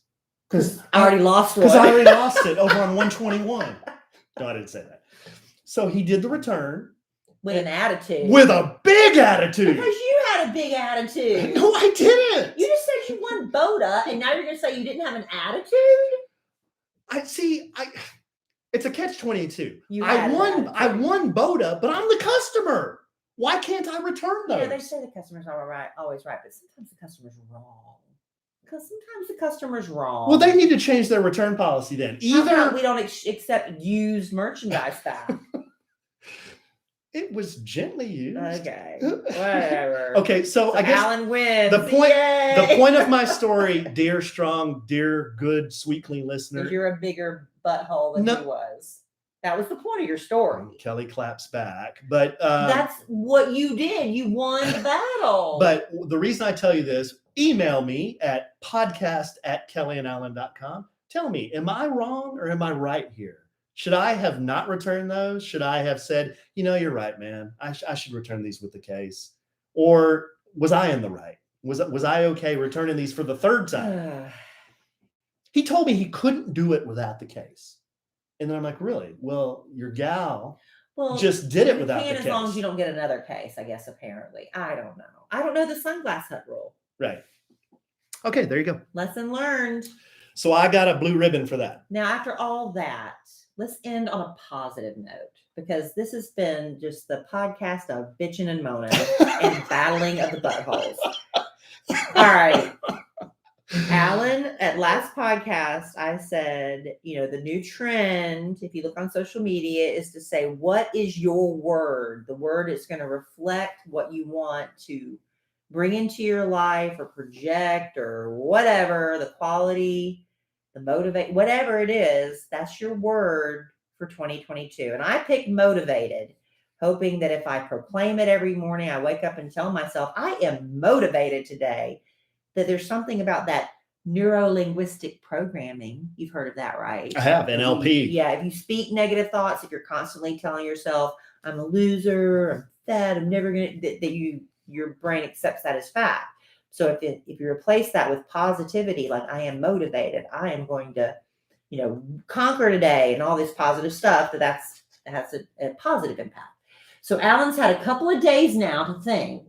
because I already lost one. Because I already lost it over on 121. No, I didn't say that. So he did the return. With an attitude. With a big attitude. Because you had a big attitude. No, I didn't. You just said you won Boda, and now you're going to say you didn't have an attitude? It's a catch-22. I won Boda, but I'm the customer. Why can't I return those? Yeah, they say the customer's always right, but sometimes the customer's wrong. Because sometimes the customer's wrong. Well, they need to change their return policy then. Either we don't accept used merchandise back. It was gently used. Okay, whatever. Okay, so I guess Alan wins. The point of my story, dear strong, dear good, sweet, clean listener. You're a bigger butthole than he was. That was the point of your story. Kellie claps back, but that's what you did. You won the battle. But the reason I tell you this, email me at podcast@kellyandalan.com. Tell me, am I wrong or am I right here? Should I have not returned those? Should I have said, you're right, man. I should return these with the case? Or was I in the right? Was I okay returning these for the third time? He told me he couldn't do it without the case. And then I'm like, really? Well, your gal just did it without the case. As long as you don't get another case, I guess, apparently. I don't know. I don't know the Sunglass Hut rule. Right. Okay, there you go. Lesson learned. So I got a blue ribbon for that. Now, after all that, let's end on a positive note, because this has been just the podcast of bitching and moaning and battling of the buttholes. All right. Alan, at last podcast, I said, the new trend, if you look on social media, is to say, what is your word? The word is going to reflect what you want to bring into your life or project or whatever, the quality, the motivate, whatever it is, that's your word for 2022. And I picked motivated, hoping that if I proclaim it every morning, I wake up and tell myself, I am motivated today, that there's something about that neuro-linguistic programming. You've heard of that, right? I have, NLP. If you speak negative thoughts, if you're constantly telling yourself, I'm a loser, I'm fat, I'm never going to, your brain accepts that as fact. So if you replace that with positivity, like I am motivated, I am going to, conquer today and all this positive stuff, that has a positive impact. So Alan's had a couple of days now to think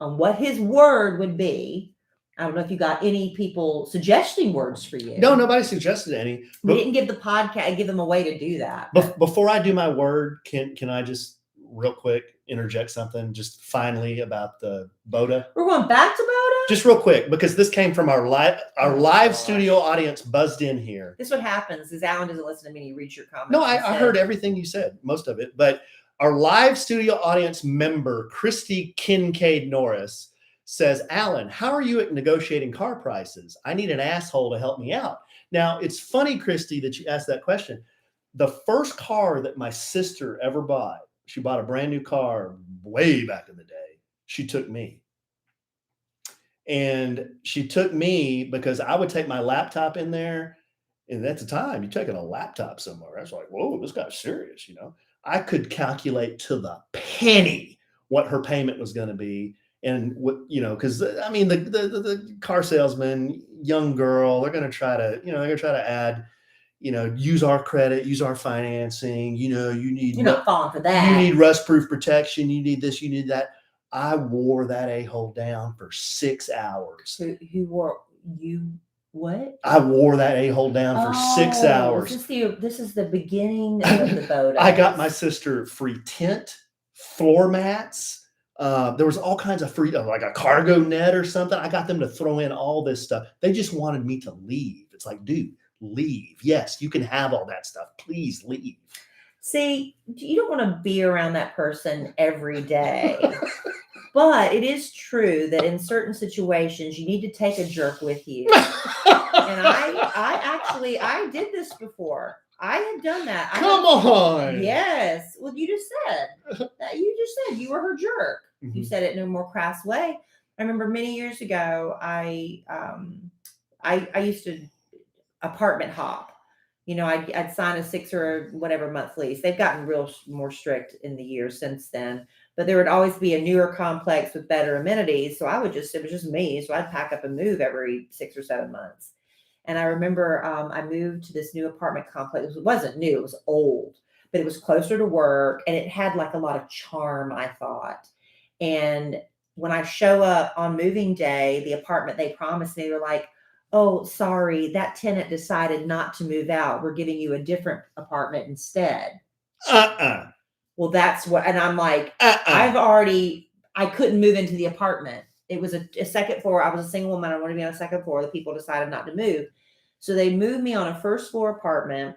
on what his word would be. I don't know if you got any people suggesting words for you. No, nobody suggested any. We didn't give the podcast, give them a way to do that. Before I do my word, can I just real quick interject something just finally about the Boda? We're going back to Boda? Just real quick, because this came from our live studio audience buzzed in here. This is what happens is Alan doesn't listen to me. He reads your comments. No, I heard everything you said, most of it. But our live studio audience member, Christy Kincaid Norris, says, Alan, how are you at negotiating car prices? I need an asshole to help me out. Now, it's funny, Christy, that you asked that question. The first car that my sister ever bought, she bought a brand new car way back in the day. She took me. And she took me because I would take my laptop in there. And at the time, you're taking a laptop somewhere. I was like, whoa, this guy's serious, I could calculate to the penny what her payment was going to be. And what, because I mean, the car salesman, young girl, they're going to try to add, use our credit, use our financing, you're not falling for that. You need rust-proof protection. You need this, you need that. I wore that a-hole down for 6 hours. What? I wore that a-hole down for 6 hours. This is the beginning of the boat. I got my sister free tent, floor mats. There was all kinds of free, like a cargo net or something. I got them to throw in all this stuff. They just wanted me to leave. It's like, dude, leave. Yes, you can have all that stuff. Please leave. See, you don't want to be around that person every day. But it is true that in certain situations, you need to take a jerk with you. And I did this before. I had done that. Come on. Yes. Well, you just said you were her jerk. Mm-hmm. You said it in a more crass way. I remember many years ago, I used to apartment hop, I'd sign a 6 or whatever month lease. They've gotten more strict in the years since then, but there would always be a newer complex with better amenities. So it was just me. So I'd pack up and move every 6 or 7 months. And I remember I moved to this new apartment complex. It wasn't new, it was old, but it was closer to work and it had like a lot of charm, I thought. And when I show up on moving day, the apartment they promised me, they were like, oh, sorry, that tenant decided not to move out. We're giving you a different apartment instead. Well, that's what, and I'm like, I couldn't move into the apartment. It was a second floor. I was a single woman. I wanted to be on a second floor. The people decided not to move. So they moved me on a first floor apartment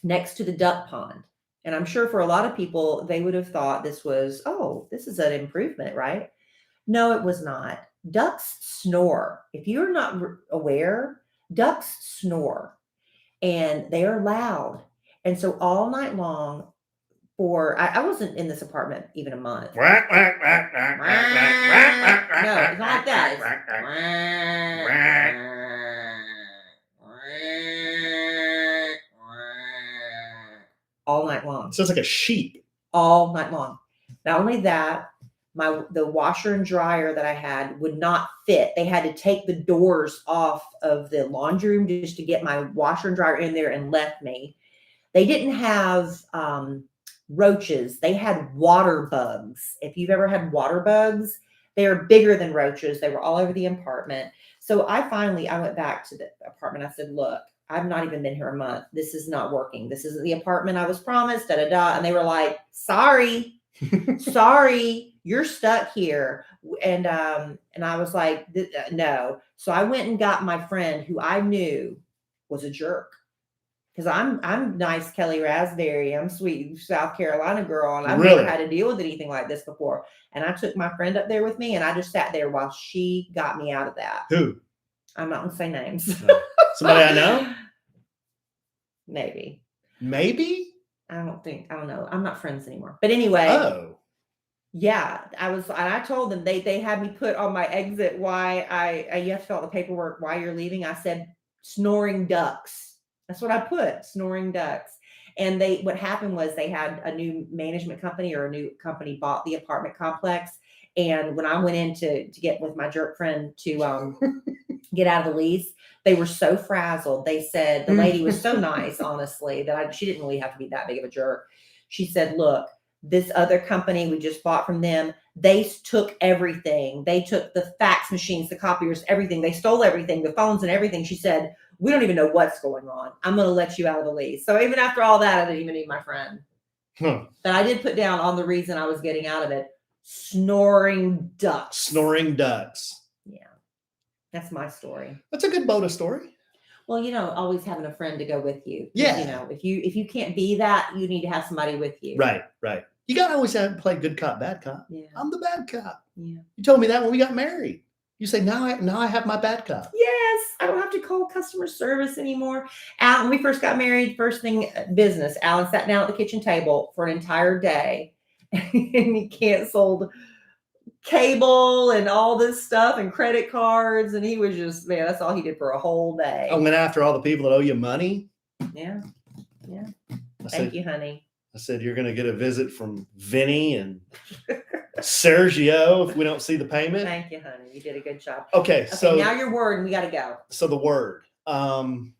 next to the duck pond. And I'm sure for a lot of people, they would have thought this is an improvement, right? No, it was not. Ducks snore. If you're not aware, ducks snore and they are loud. And so all night long, I wasn't in this apartment even a month. No, it's not like that. All night long. Sounds like a sheep. All night long. Not only that, the washer and dryer that I had would not fit. They had to take the doors off of the laundry room just to get my washer and dryer in there and left me. They didn't have roaches. They had water bugs. If you've ever had water bugs, they are bigger than roaches. They were all over the apartment. So I went back to the apartment. I said, look, I've not even been here a month. This is not working. This isn't the apartment I was promised, And they were like, sorry, you're stuck here. And I was like, no. So I went and got my friend who I knew was a jerk. Because I'm nice Kellie Rasberry. I'm sweet South Carolina girl. And I've never had to deal with anything like this before. And I took my friend up there with me and I just sat there while she got me out of that. Who? I'm not going to say names. No. Somebody I know? Maybe. I don't know. I'm not friends anymore. But anyway. Oh. Yeah, I told them they had me put on my exit why you have to fill out the paperwork why you're leaving. I said snoring ducks. That's what I put, snoring ducks. And what happened was they had a new management company or a new company bought the apartment complex. And when I went in to get with my jerk friend to get out of the lease, they were so frazzled. They said the lady was so nice, honestly, that she didn't really have to be that big of a jerk. She said, look, this other company we just bought from them, they took everything. They took the fax machines, the copiers, everything. They stole everything, the phones and everything. She said, we don't even know what's going on. I'm going to let you out of the lease. So even after all that, I didn't even need my friend. But I did put down on the reason I was getting out of it, snoring ducks. Snoring ducks. Yeah. That's my story. That's a good boat of story. Well, always having a friend to go with you. Yeah. If you can't be that, you need to have somebody with you. Right. You got to always have to play good cop, bad cop. Yeah. I'm the bad cop. Yeah. You told me that when we got married. You say, now I have my bad cop. Yes. I don't have to call customer service anymore. When we first got married, first thing business, Alan sat down at the kitchen table for an entire day and he canceled cable and all this stuff and credit cards. And he was just, man, that's all he did for a whole day. I went after all the people that owe you money. Yeah. Thank you, honey. I said, you're going to get a visit from Vinny and Sergio if we don't see the payment. Thank you, honey. You did a good job. Okay, so now your word, and we got to go. So the word. I'm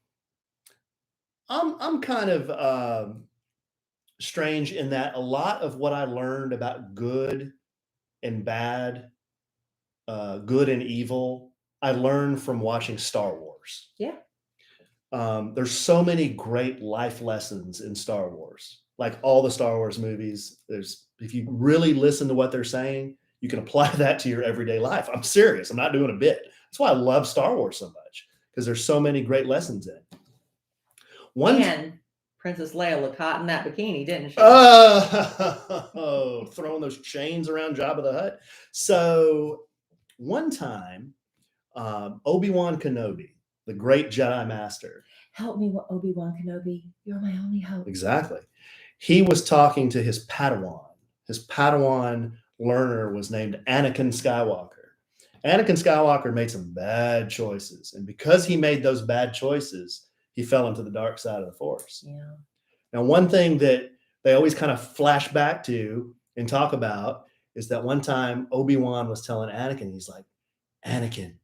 kind of strange in that a lot of what I learned about good and bad, good and evil, I learned from watching Star Wars. Yeah. There's so many great life lessons in Star Wars. Like all the Star Wars movies, if you really listen to what they're saying, you can apply that to your everyday life. I'm serious. I'm not doing a bit. That's why I love Star Wars so much, because there's so many great lessons in it. And Princess Leia looked hot in that bikini, didn't she? Oh, throwing those chains around Jabba the Hutt. So one time, Obi-Wan Kenobi, the great Jedi Master. Help me, Obi-Wan Kenobi. You're my only hope. Exactly. He was talking to his Padawan. His Padawan learner was named Anakin Skywalker. Anakin Skywalker made some bad choices. And because he made those bad choices, he fell into the dark side of the Force. Yeah. Now, one thing that they always kind of flash back to and talk about is that one time Obi-Wan was telling Anakin, he's like, Anakin,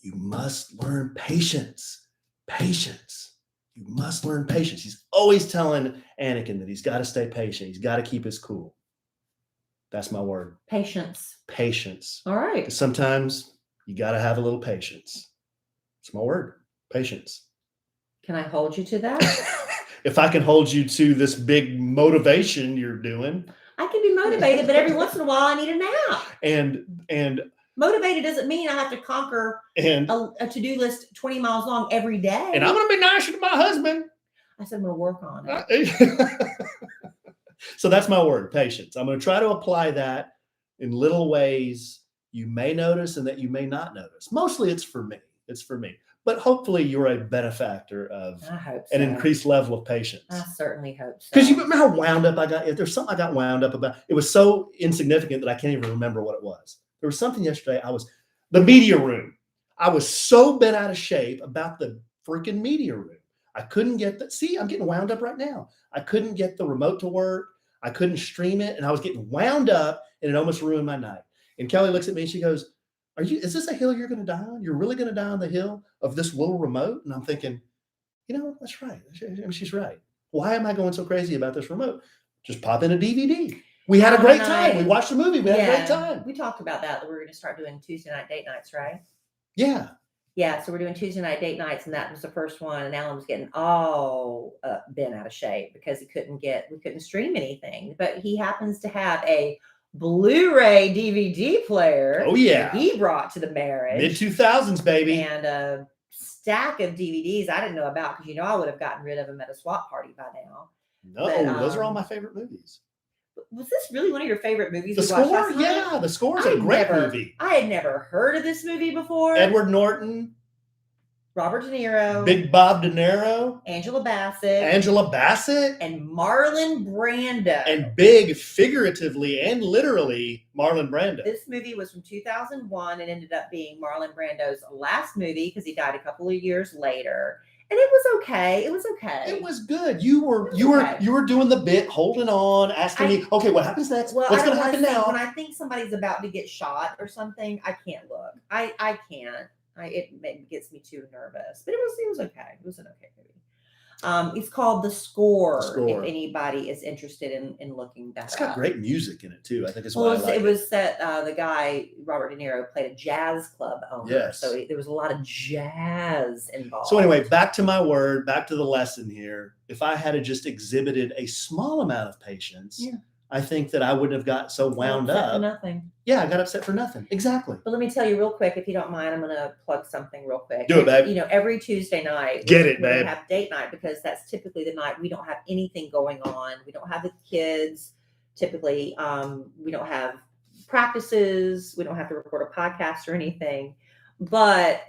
you must learn patience. Patience. You must learn patience. He's always telling Anakin that he's got to stay patient. He's got to keep his cool. That's my word. Patience. Patience. All right. 'Cause sometimes you got to have a little patience. It's my word. Patience. Can I hold you to that? If I can hold you to this big motivation you're doing. I can be motivated, but every once in a while I need a nap. And motivated doesn't mean I have to conquer a to-do list 20 miles long every day. And I'm going to be nicer to my husband. I said I'm going to work on it. So that's my word, patience. I'm going to try to apply that in little ways you may notice and that you may not notice. Mostly it's for me. It's for me. But hopefully you're a benefactor of an increased level of patience. I certainly hope so. Because you remember how wound up I got? If there's something I got wound up about, it was so insignificant that I can't even remember what it was. There was something yesterday. The media room. I was so bent out of shape about the freaking media room. I couldn't get that. See, I'm getting wound up right now. I couldn't get the remote to work. I couldn't stream it. And I was getting wound up and it almost ruined my night. And Kellie looks at me and she goes, is this a hill you're going to die on? You're really going to die on the hill of this little remote? And I'm thinking, that's right. She's right. Why am I going so crazy about this remote? Just pop in a DVD. We had a great time. We watched the movie. We had a great time. We talked about that we're going to start doing Tuesday night date nights, right? Yeah. Yeah. So we're doing Tuesday night date nights, and that was the first one. And Alan was getting all bent out of shape because we couldn't stream anything. But he happens to have a Blu-ray DVD player. Oh yeah. He brought to the marriage. Mid-2000s, baby. And a stack of DVDs I didn't know about because I would have gotten rid of them at a swap party by now. No, but, those are all my favorite movies. Was this really one of your favorite movies? The Score? Yeah, The Score is a great movie. I had never heard of this movie before. Edward Norton. Robert De Niro. Big Bob De Niro. Angela Bassett. And Marlon Brando. And big, figuratively and literally, Marlon Brando. This movie was from 2001 and ended up being Marlon Brando's last movie because he died a couple of years later. And it was okay. It was okay. It was good. You were doing the bit, holding on, asking me, okay, what happens next? Well, what's going to happen now? When I think somebody's about to get shot or something, I can't look. I can't. It gets me too nervous. But it was okay. It was an okay movie. It's called The Score. If anybody is interested in looking that up. It's got great music in it too. I think it's it was that the guy Robert De Niro played a jazz club owner. Yes. So there was a lot of jazz involved. So anyway, back to my word, back to the lesson here. If I had just exhibited a small amount of patience, I think that I wouldn't have got so wound up. For nothing. Yeah, I got upset for nothing. Exactly. But let me tell you real quick, if you don't mind, I'm going to plug something real quick. Do it, babe. Every Tuesday night, we have date night because that's typically the night we don't have anything going on. We don't have the kids. Typically, we don't have practices. We don't have to record a podcast or anything. But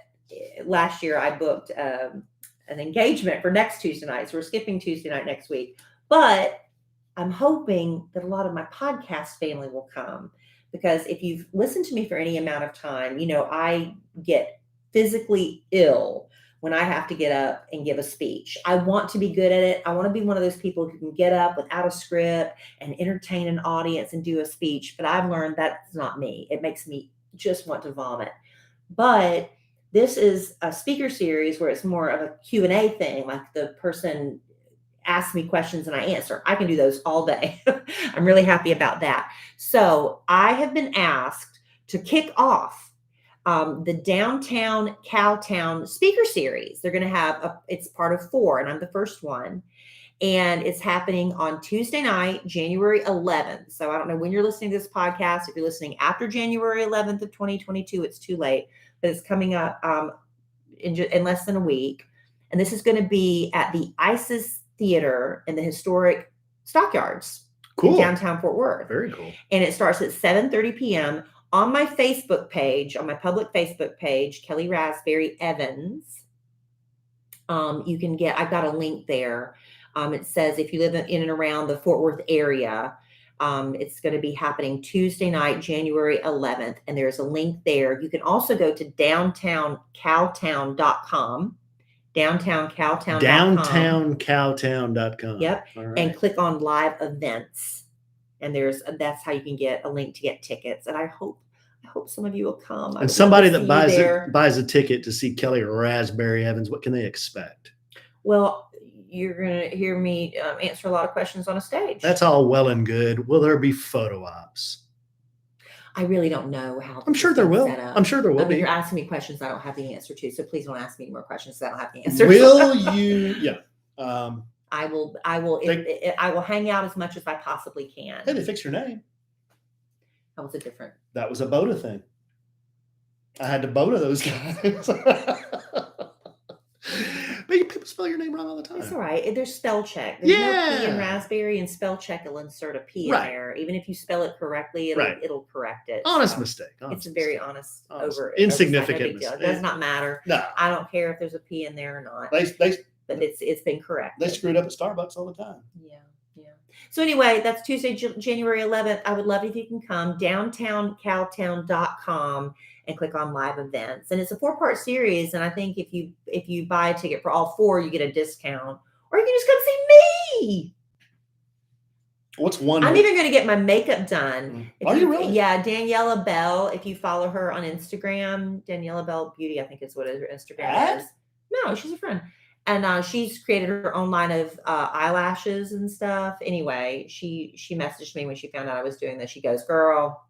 last year, I booked an engagement for next Tuesday night. So we're skipping Tuesday night next week. But I'm hoping that a lot of my podcast family will come because if you've listened to me for any amount of time, I get physically ill when I have to get up and give a speech. I want to be good at it. I want to be one of those people who can get up without a script and entertain an audience and do a speech. But I've learned that's not me. It makes me just want to vomit. But this is a speaker series where it's more of a Q&A thing, like the person ask me questions and I answer. I can do those all day. I'm really happy about that. So I have been asked to kick off the Downtown Cowtown speaker series. They're going to have it's part of 4 and I'm the first one. And it's happening on Tuesday night, January 11th. So I don't know when you're listening to this podcast. If you're listening after January 11th of 2022, it's too late, but it's coming up in less than a week. And this is going to be at the ISIS Theater in the historic Stockyards in downtown Fort Worth. Very cool. And it starts at 7:30 p.m. on my Facebook page, on my public Facebook page, Kellie Rasberry Evans. I've got a link there. It says if you live in and around the Fort Worth area, it's going to be happening Tuesday night, January 11th. And there's a link there. You can also go to downtowncowtown.com downtowncowtown.com. Downtowncowtown.com. Yep. All right. And click on live events. And that's how you can get a link to get tickets. And I hope some of you will come. And somebody that buys a ticket to see Kellie Rasberry Evans, what can they expect? Well, you're going to hear me answer a lot of questions on a stage. That's all well and good. Will there be photo ops? I really don't know how. I'm sure there will. I'm sure there will be. You're asking me questions I don't have the answer to, so please don't ask me any more questions that I don't have the answer. Will you? Yeah. I will. I will hang out as much as I possibly can. Hey, they fixed your name. That was a different. That was a Boda thing. I had to Boda those guys. But people spell your name wrong all the time. It's all right. There's spell check. There's no P in Rasberry, and spell check will insert a P in there. Even if you spell it correctly, it'll correct it. Honest mistake. It's a very honest over insignificant mistake. It does not matter. No. I don't care if there's a P in there or not. But it's been correct. They screwed up at Starbucks all the time. Yeah. So anyway, that's Tuesday, January 11th. I would love if you can come downtowncowtown.com and click on live events. And it's a 4-part series. And I think if you buy a ticket for all 4, you get a discount, or you can just come see me. What's one? I'm even going to get my makeup done. Are you really? Yeah. Daniela Bell. If you follow her on Instagram, Daniela Bell Beauty, I think is what her Instagram is. No, she's a friend. And she's created her own line of eyelashes and stuff. Anyway, she messaged me when she found out I was doing this. She goes, "Girl,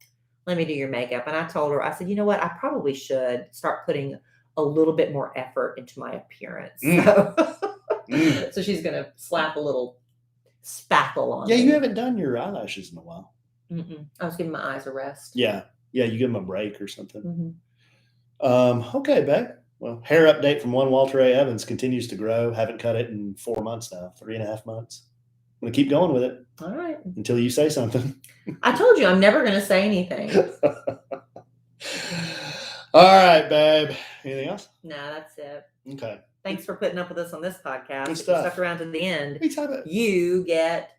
let me do your makeup." And I told her, I said, you know what? I probably should start putting a little bit more effort into my appearance. So she's going to slap a little spackle on. Yeah, you haven't done your eyelashes in a while. I was giving my eyes a rest. Yeah, you give them a break or something. Okay, Beck. Well, hair update from one Walter A. Evans continues to grow. Haven't cut it in 4 months now, 3.5 months. I'm going to keep going with it. All right. Until you say something. I told you I'm never going to say anything. All right, babe. Anything else? No, that's it. Okay. Thanks for putting up with us on this podcast. Good stuff. If you stuck around to the end. What are you talking about? You get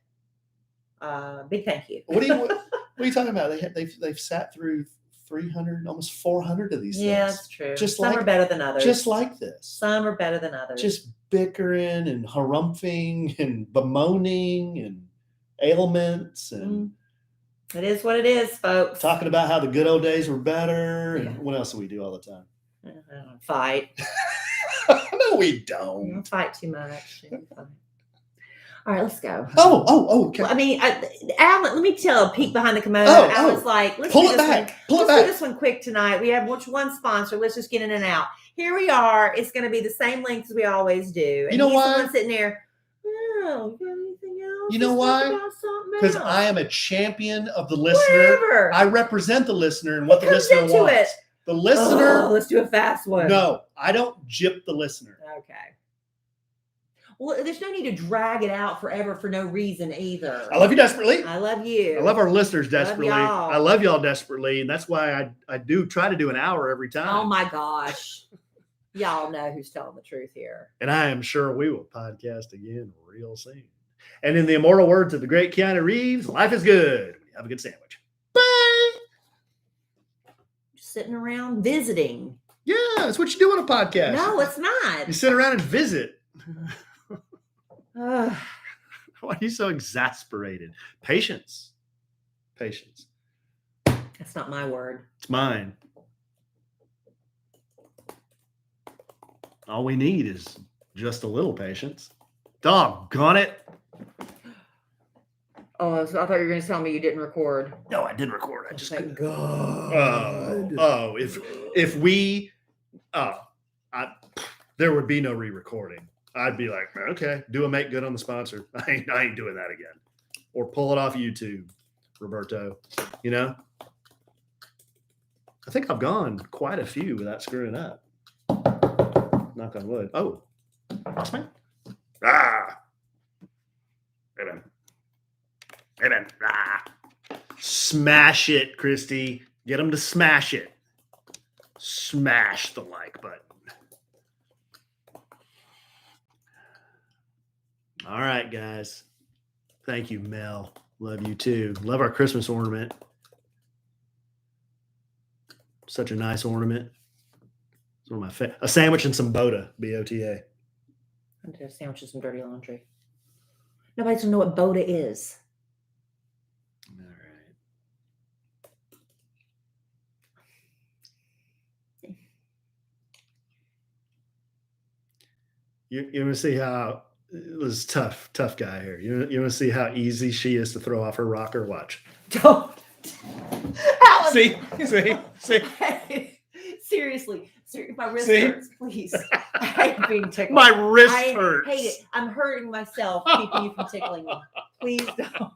big thank you. What are you talking about? They've sat through 300, almost 400 of these things. Yeah, that's true. Just Some are better than others. Just like this. Some are better than others. Just bickering and harumphing and bemoaning and ailments and it is what it is, folks. Talking about how the good old days were better. And what else do we do all the time? Fight. No, we don't. We don't fight too much. All right, let's go. Okay. Well, I mean, Alan, let me tell a peek behind the kimono. Alan's like, let's pull do it this back. one. Pull it Let's back. do this one quick tonight. We have one sponsor. Let's just get in and out. Here we are. It's going to be the same length as we always do. And you know he's why? The one sitting there. Oh, you got anything else? You know why? Because I am a champion of the listener. Whatever. I represent the listener and what the listener wants. The listener. Let's do a fast one. No, I don't gyp the listener. Okay. Well, there's no need to drag it out forever for no reason either. I love you desperately. I love you. I love our listeners desperately. I love y'all desperately. And that's why I do try to do an hour every time. Oh my gosh. Y'all know who's telling the truth here. And I am sure we will podcast again real soon. And in the immortal words of the great Keanu Reeves, life is good. Have a good sandwich. Bye. Just sitting around visiting. Yeah, that's what you do on a podcast. No, it's not. You sit around and visit. Why are you so exasperated? Patience. That's not my word. It's mine. All we need is just a little patience. Doggone it. Oh, so I thought you were going to tell me you didn't record. No, I did record. I just thank couldn't. God. If we, there would be no re-recording. I'd be like, okay, do a make good on the sponsor. I ain't doing that again. Or pull it off YouTube, Roberto. You know? I think I've gone quite a few without screwing up. Knock on wood. Oh. Amen. Amen. Smash it, Christy. Get them to smash it. Smash the like button. All right, guys. Thank you, Mel. Love you too. Love our Christmas ornament. Such a nice ornament. It's one of my a sandwich and some Boda, B-O-T-A. I did a sandwich with some dirty laundry. Nobody doesn't know what Boda is. All right. You want to see how this tough guy here. You want to see how easy she is to throw off her rocker? Watch. Don't. See. Seriously, my wrist See? hurts. Please, I hate being tickled. My wrist I hurts. hate it. I'm hurting myself keeping you from tickling me. Please don't.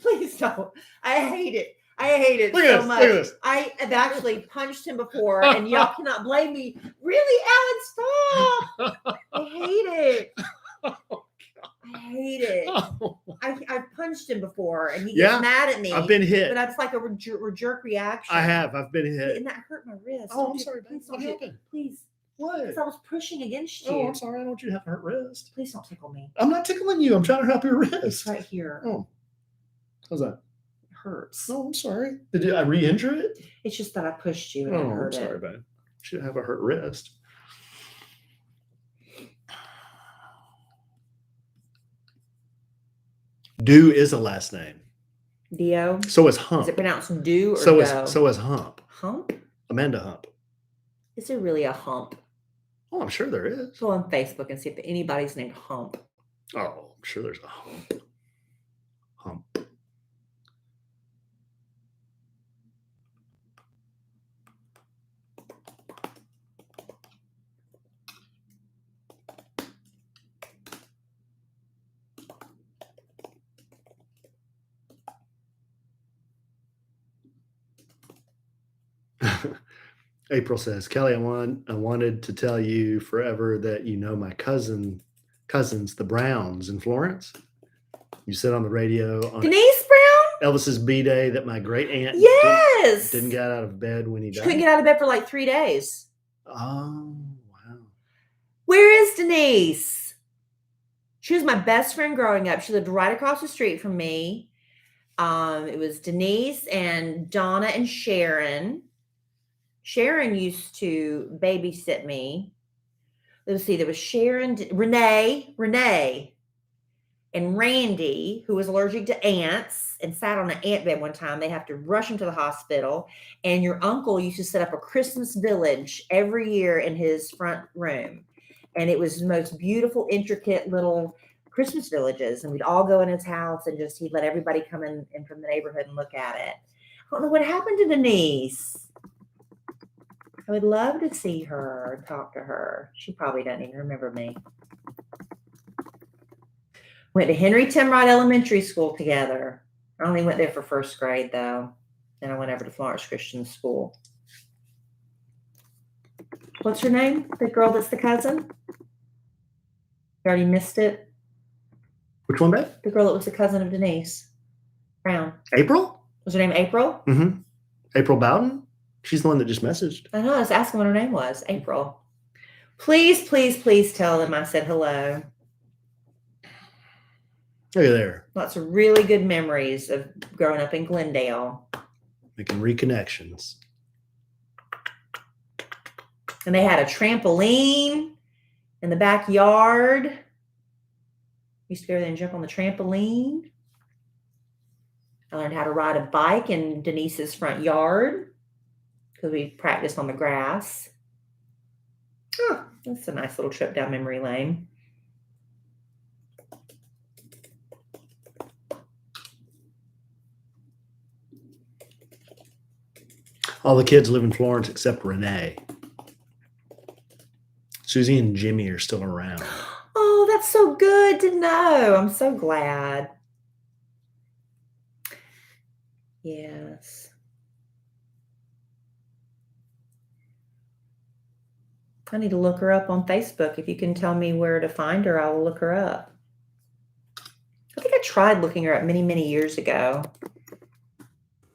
Please don't. I hate it. I hate it Look so at this. much. Look at this. I have actually punched him before, and y'all cannot blame me. Really, Alan, stop! I hate it. I hate it. I've punched him before, and he gets mad at me. I've been hit. But that's like a jerk reaction. I have. I've been hit. And that hurt my wrist. Oh, I'm sorry, babe. Please What don't happened? Please. What? Because I was pushing against you. Oh, I'm sorry. I don't want you to have a hurt wrist. Please don't tickle me. I'm not tickling you. I'm trying to help your wrist. It's right here. Oh. How's that? It hurts. Oh, I'm sorry. Did I re-injure it? It's just that I pushed you and it Oh, I'm hurt sorry, it. babe. Shouldn't have a hurt wrist. Do is a last name. Dio. So is Hump. Is it pronounced do or so do? So is Hump. Hump? Amanda Hump. Is there really a hump? Oh, I'm sure there is. Go on Facebook and see if anybody's named Hump. Oh, I'm sure there's a Hump. Hump. April says, Kelly, I wanted to tell you forever that you know my cousins, the Browns in Florence. You said on the radio on Denise Brown? Elvis's B-Day that my great aunt Yes. didn't get out of bed when he died. She couldn't get out of bed for like 3 days. Oh, wow. Where is Denise? She was my best friend growing up. She lived right across the street from me. It was Denise and Donna and Sharon. Sharon used to babysit me. Let's see, there was Sharon, Renee, and Randy, who was allergic to ants and sat on an ant bed one time. They have to rush him to the hospital. And your uncle used to set up a Christmas village every year in his front room. And it was the most beautiful, intricate little Christmas villages. And we'd all go in his house and he'd let everybody come in from the neighborhood and look at it. I don't know what happened to Denise. I would love to see her and talk to her. She probably doesn't even remember me. Went to Henry Timrod Elementary School together. I only went there for first grade, though. Then I went over to Florence Christian School. What's her name? The girl that's the cousin? You already missed it? Which one, babe? The girl that was the cousin of Denise Brown. April? Was her name April? Mm-hmm. April Bowden? She's the one that just messaged. I know. I was asking what her name was. April. Please, please, please tell them I said hello. Look at there. Lots of really good memories of growing up in Glendale. Making reconnections. And they had a trampoline in the backyard. Used to go there and jump on the trampoline. I learned how to ride a bike in Denise's front yard because we practiced on the grass. Oh, that's a nice little trip down memory lane. All the kids live in Florence except Renee. Susie and Jimmy are still around. Oh, that's so good to know. I'm so glad. Yes. I need to look her up on Facebook. If you can tell me where to find her, I will look her up. I think I tried looking her up many, many years ago.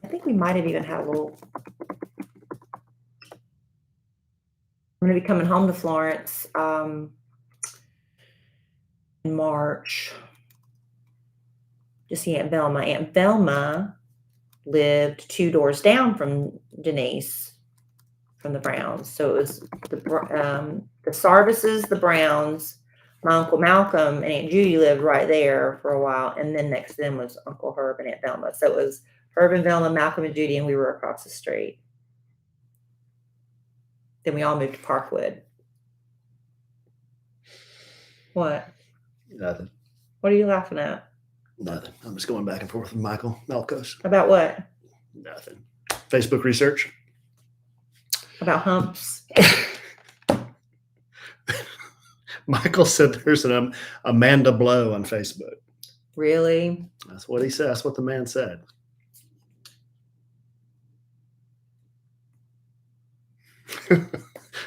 I think we might have even had a little... I'm going to be coming home to Florence in March to see Aunt Velma. Aunt Velma lived 2 doors down from Denise, from the Browns. So it was the Sarvises, the Browns, My Uncle Malcolm and Aunt Judy lived right there for a while. And then next to them was Uncle Herb and Aunt Velma. So it was Herb and Velma, Malcolm and Judy, and we were across the street. Then we all moved to Parkwood. What? Nothing. What are you laughing at? Nothing. I'm just going back and forth with Michael Malkos. About what? Nothing. Facebook research. About humps. Michael said there's an Amanda Blow on Facebook. Really? That's what he said. That's what the man said.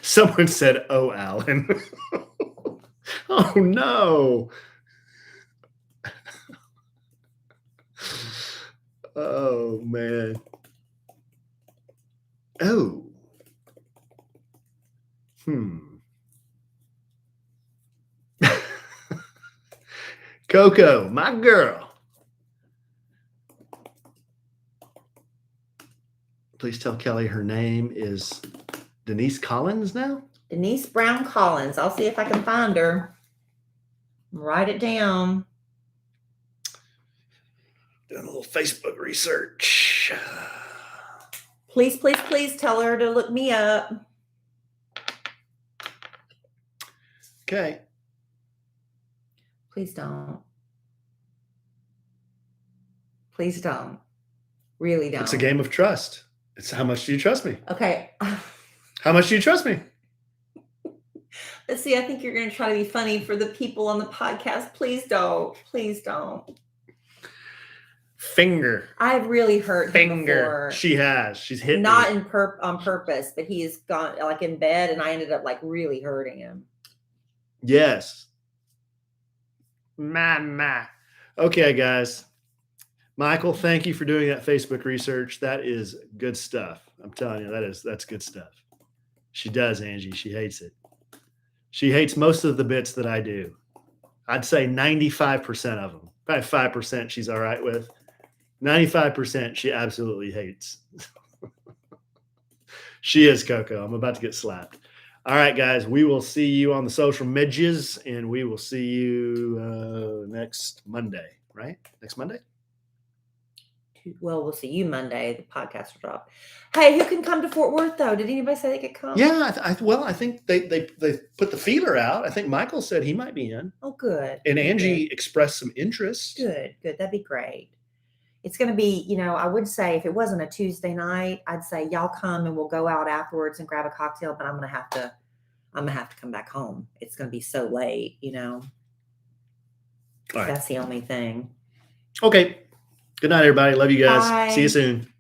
Someone said, "Oh, Alan." Oh no. Oh man. Oh. Coco, my girl. Please tell Kelly her name is Denise Collins now? Denise Brown Collins. I'll see if I can find her. Write it down. Doing a little Facebook research. Please, please, please tell her to look me up. Okay. Please don't. Please don't. Really don't. It's a game of trust. It's how much do you trust me? Okay. How much do you trust me? Let's see. I think you're going to try to be funny for the people on the podcast. Please don't. Please don't. Finger. I've really hurt him before. She has. She's hit Not me. on purpose, but he's gone like in bed, and I ended up like really hurting him. Yes. Mama. Okay, guys. Michael, thank you for doing that Facebook research. That is good stuff. I'm telling you, that's good stuff. She does, Angie. She hates it. She hates most of the bits that I do. I'd say 95% of them. Probably 5% she's all right with. 95% she absolutely hates. She is Coco. I'm about to get slapped. All right, guys. We will see you on the social midges, and we will see you next Monday, right? Next Monday? Well, we'll see you Monday. The podcast will drop. Hey, who can come to Fort Worth, though? Did anybody say they could come? Yeah. I think they put the feeler out. I think Michael said he might be in. Oh, good. And Angie expressed some interest. Good. That'd be great. It's going to be, I would say if it wasn't a Tuesday night, I'd say y'all come and we'll go out afterwards and grab a cocktail, but I'm going to have to come back home. It's going to be so late, All right. That's the only thing. Okay. Good night, everybody. Love you guys. Bye. See you soon.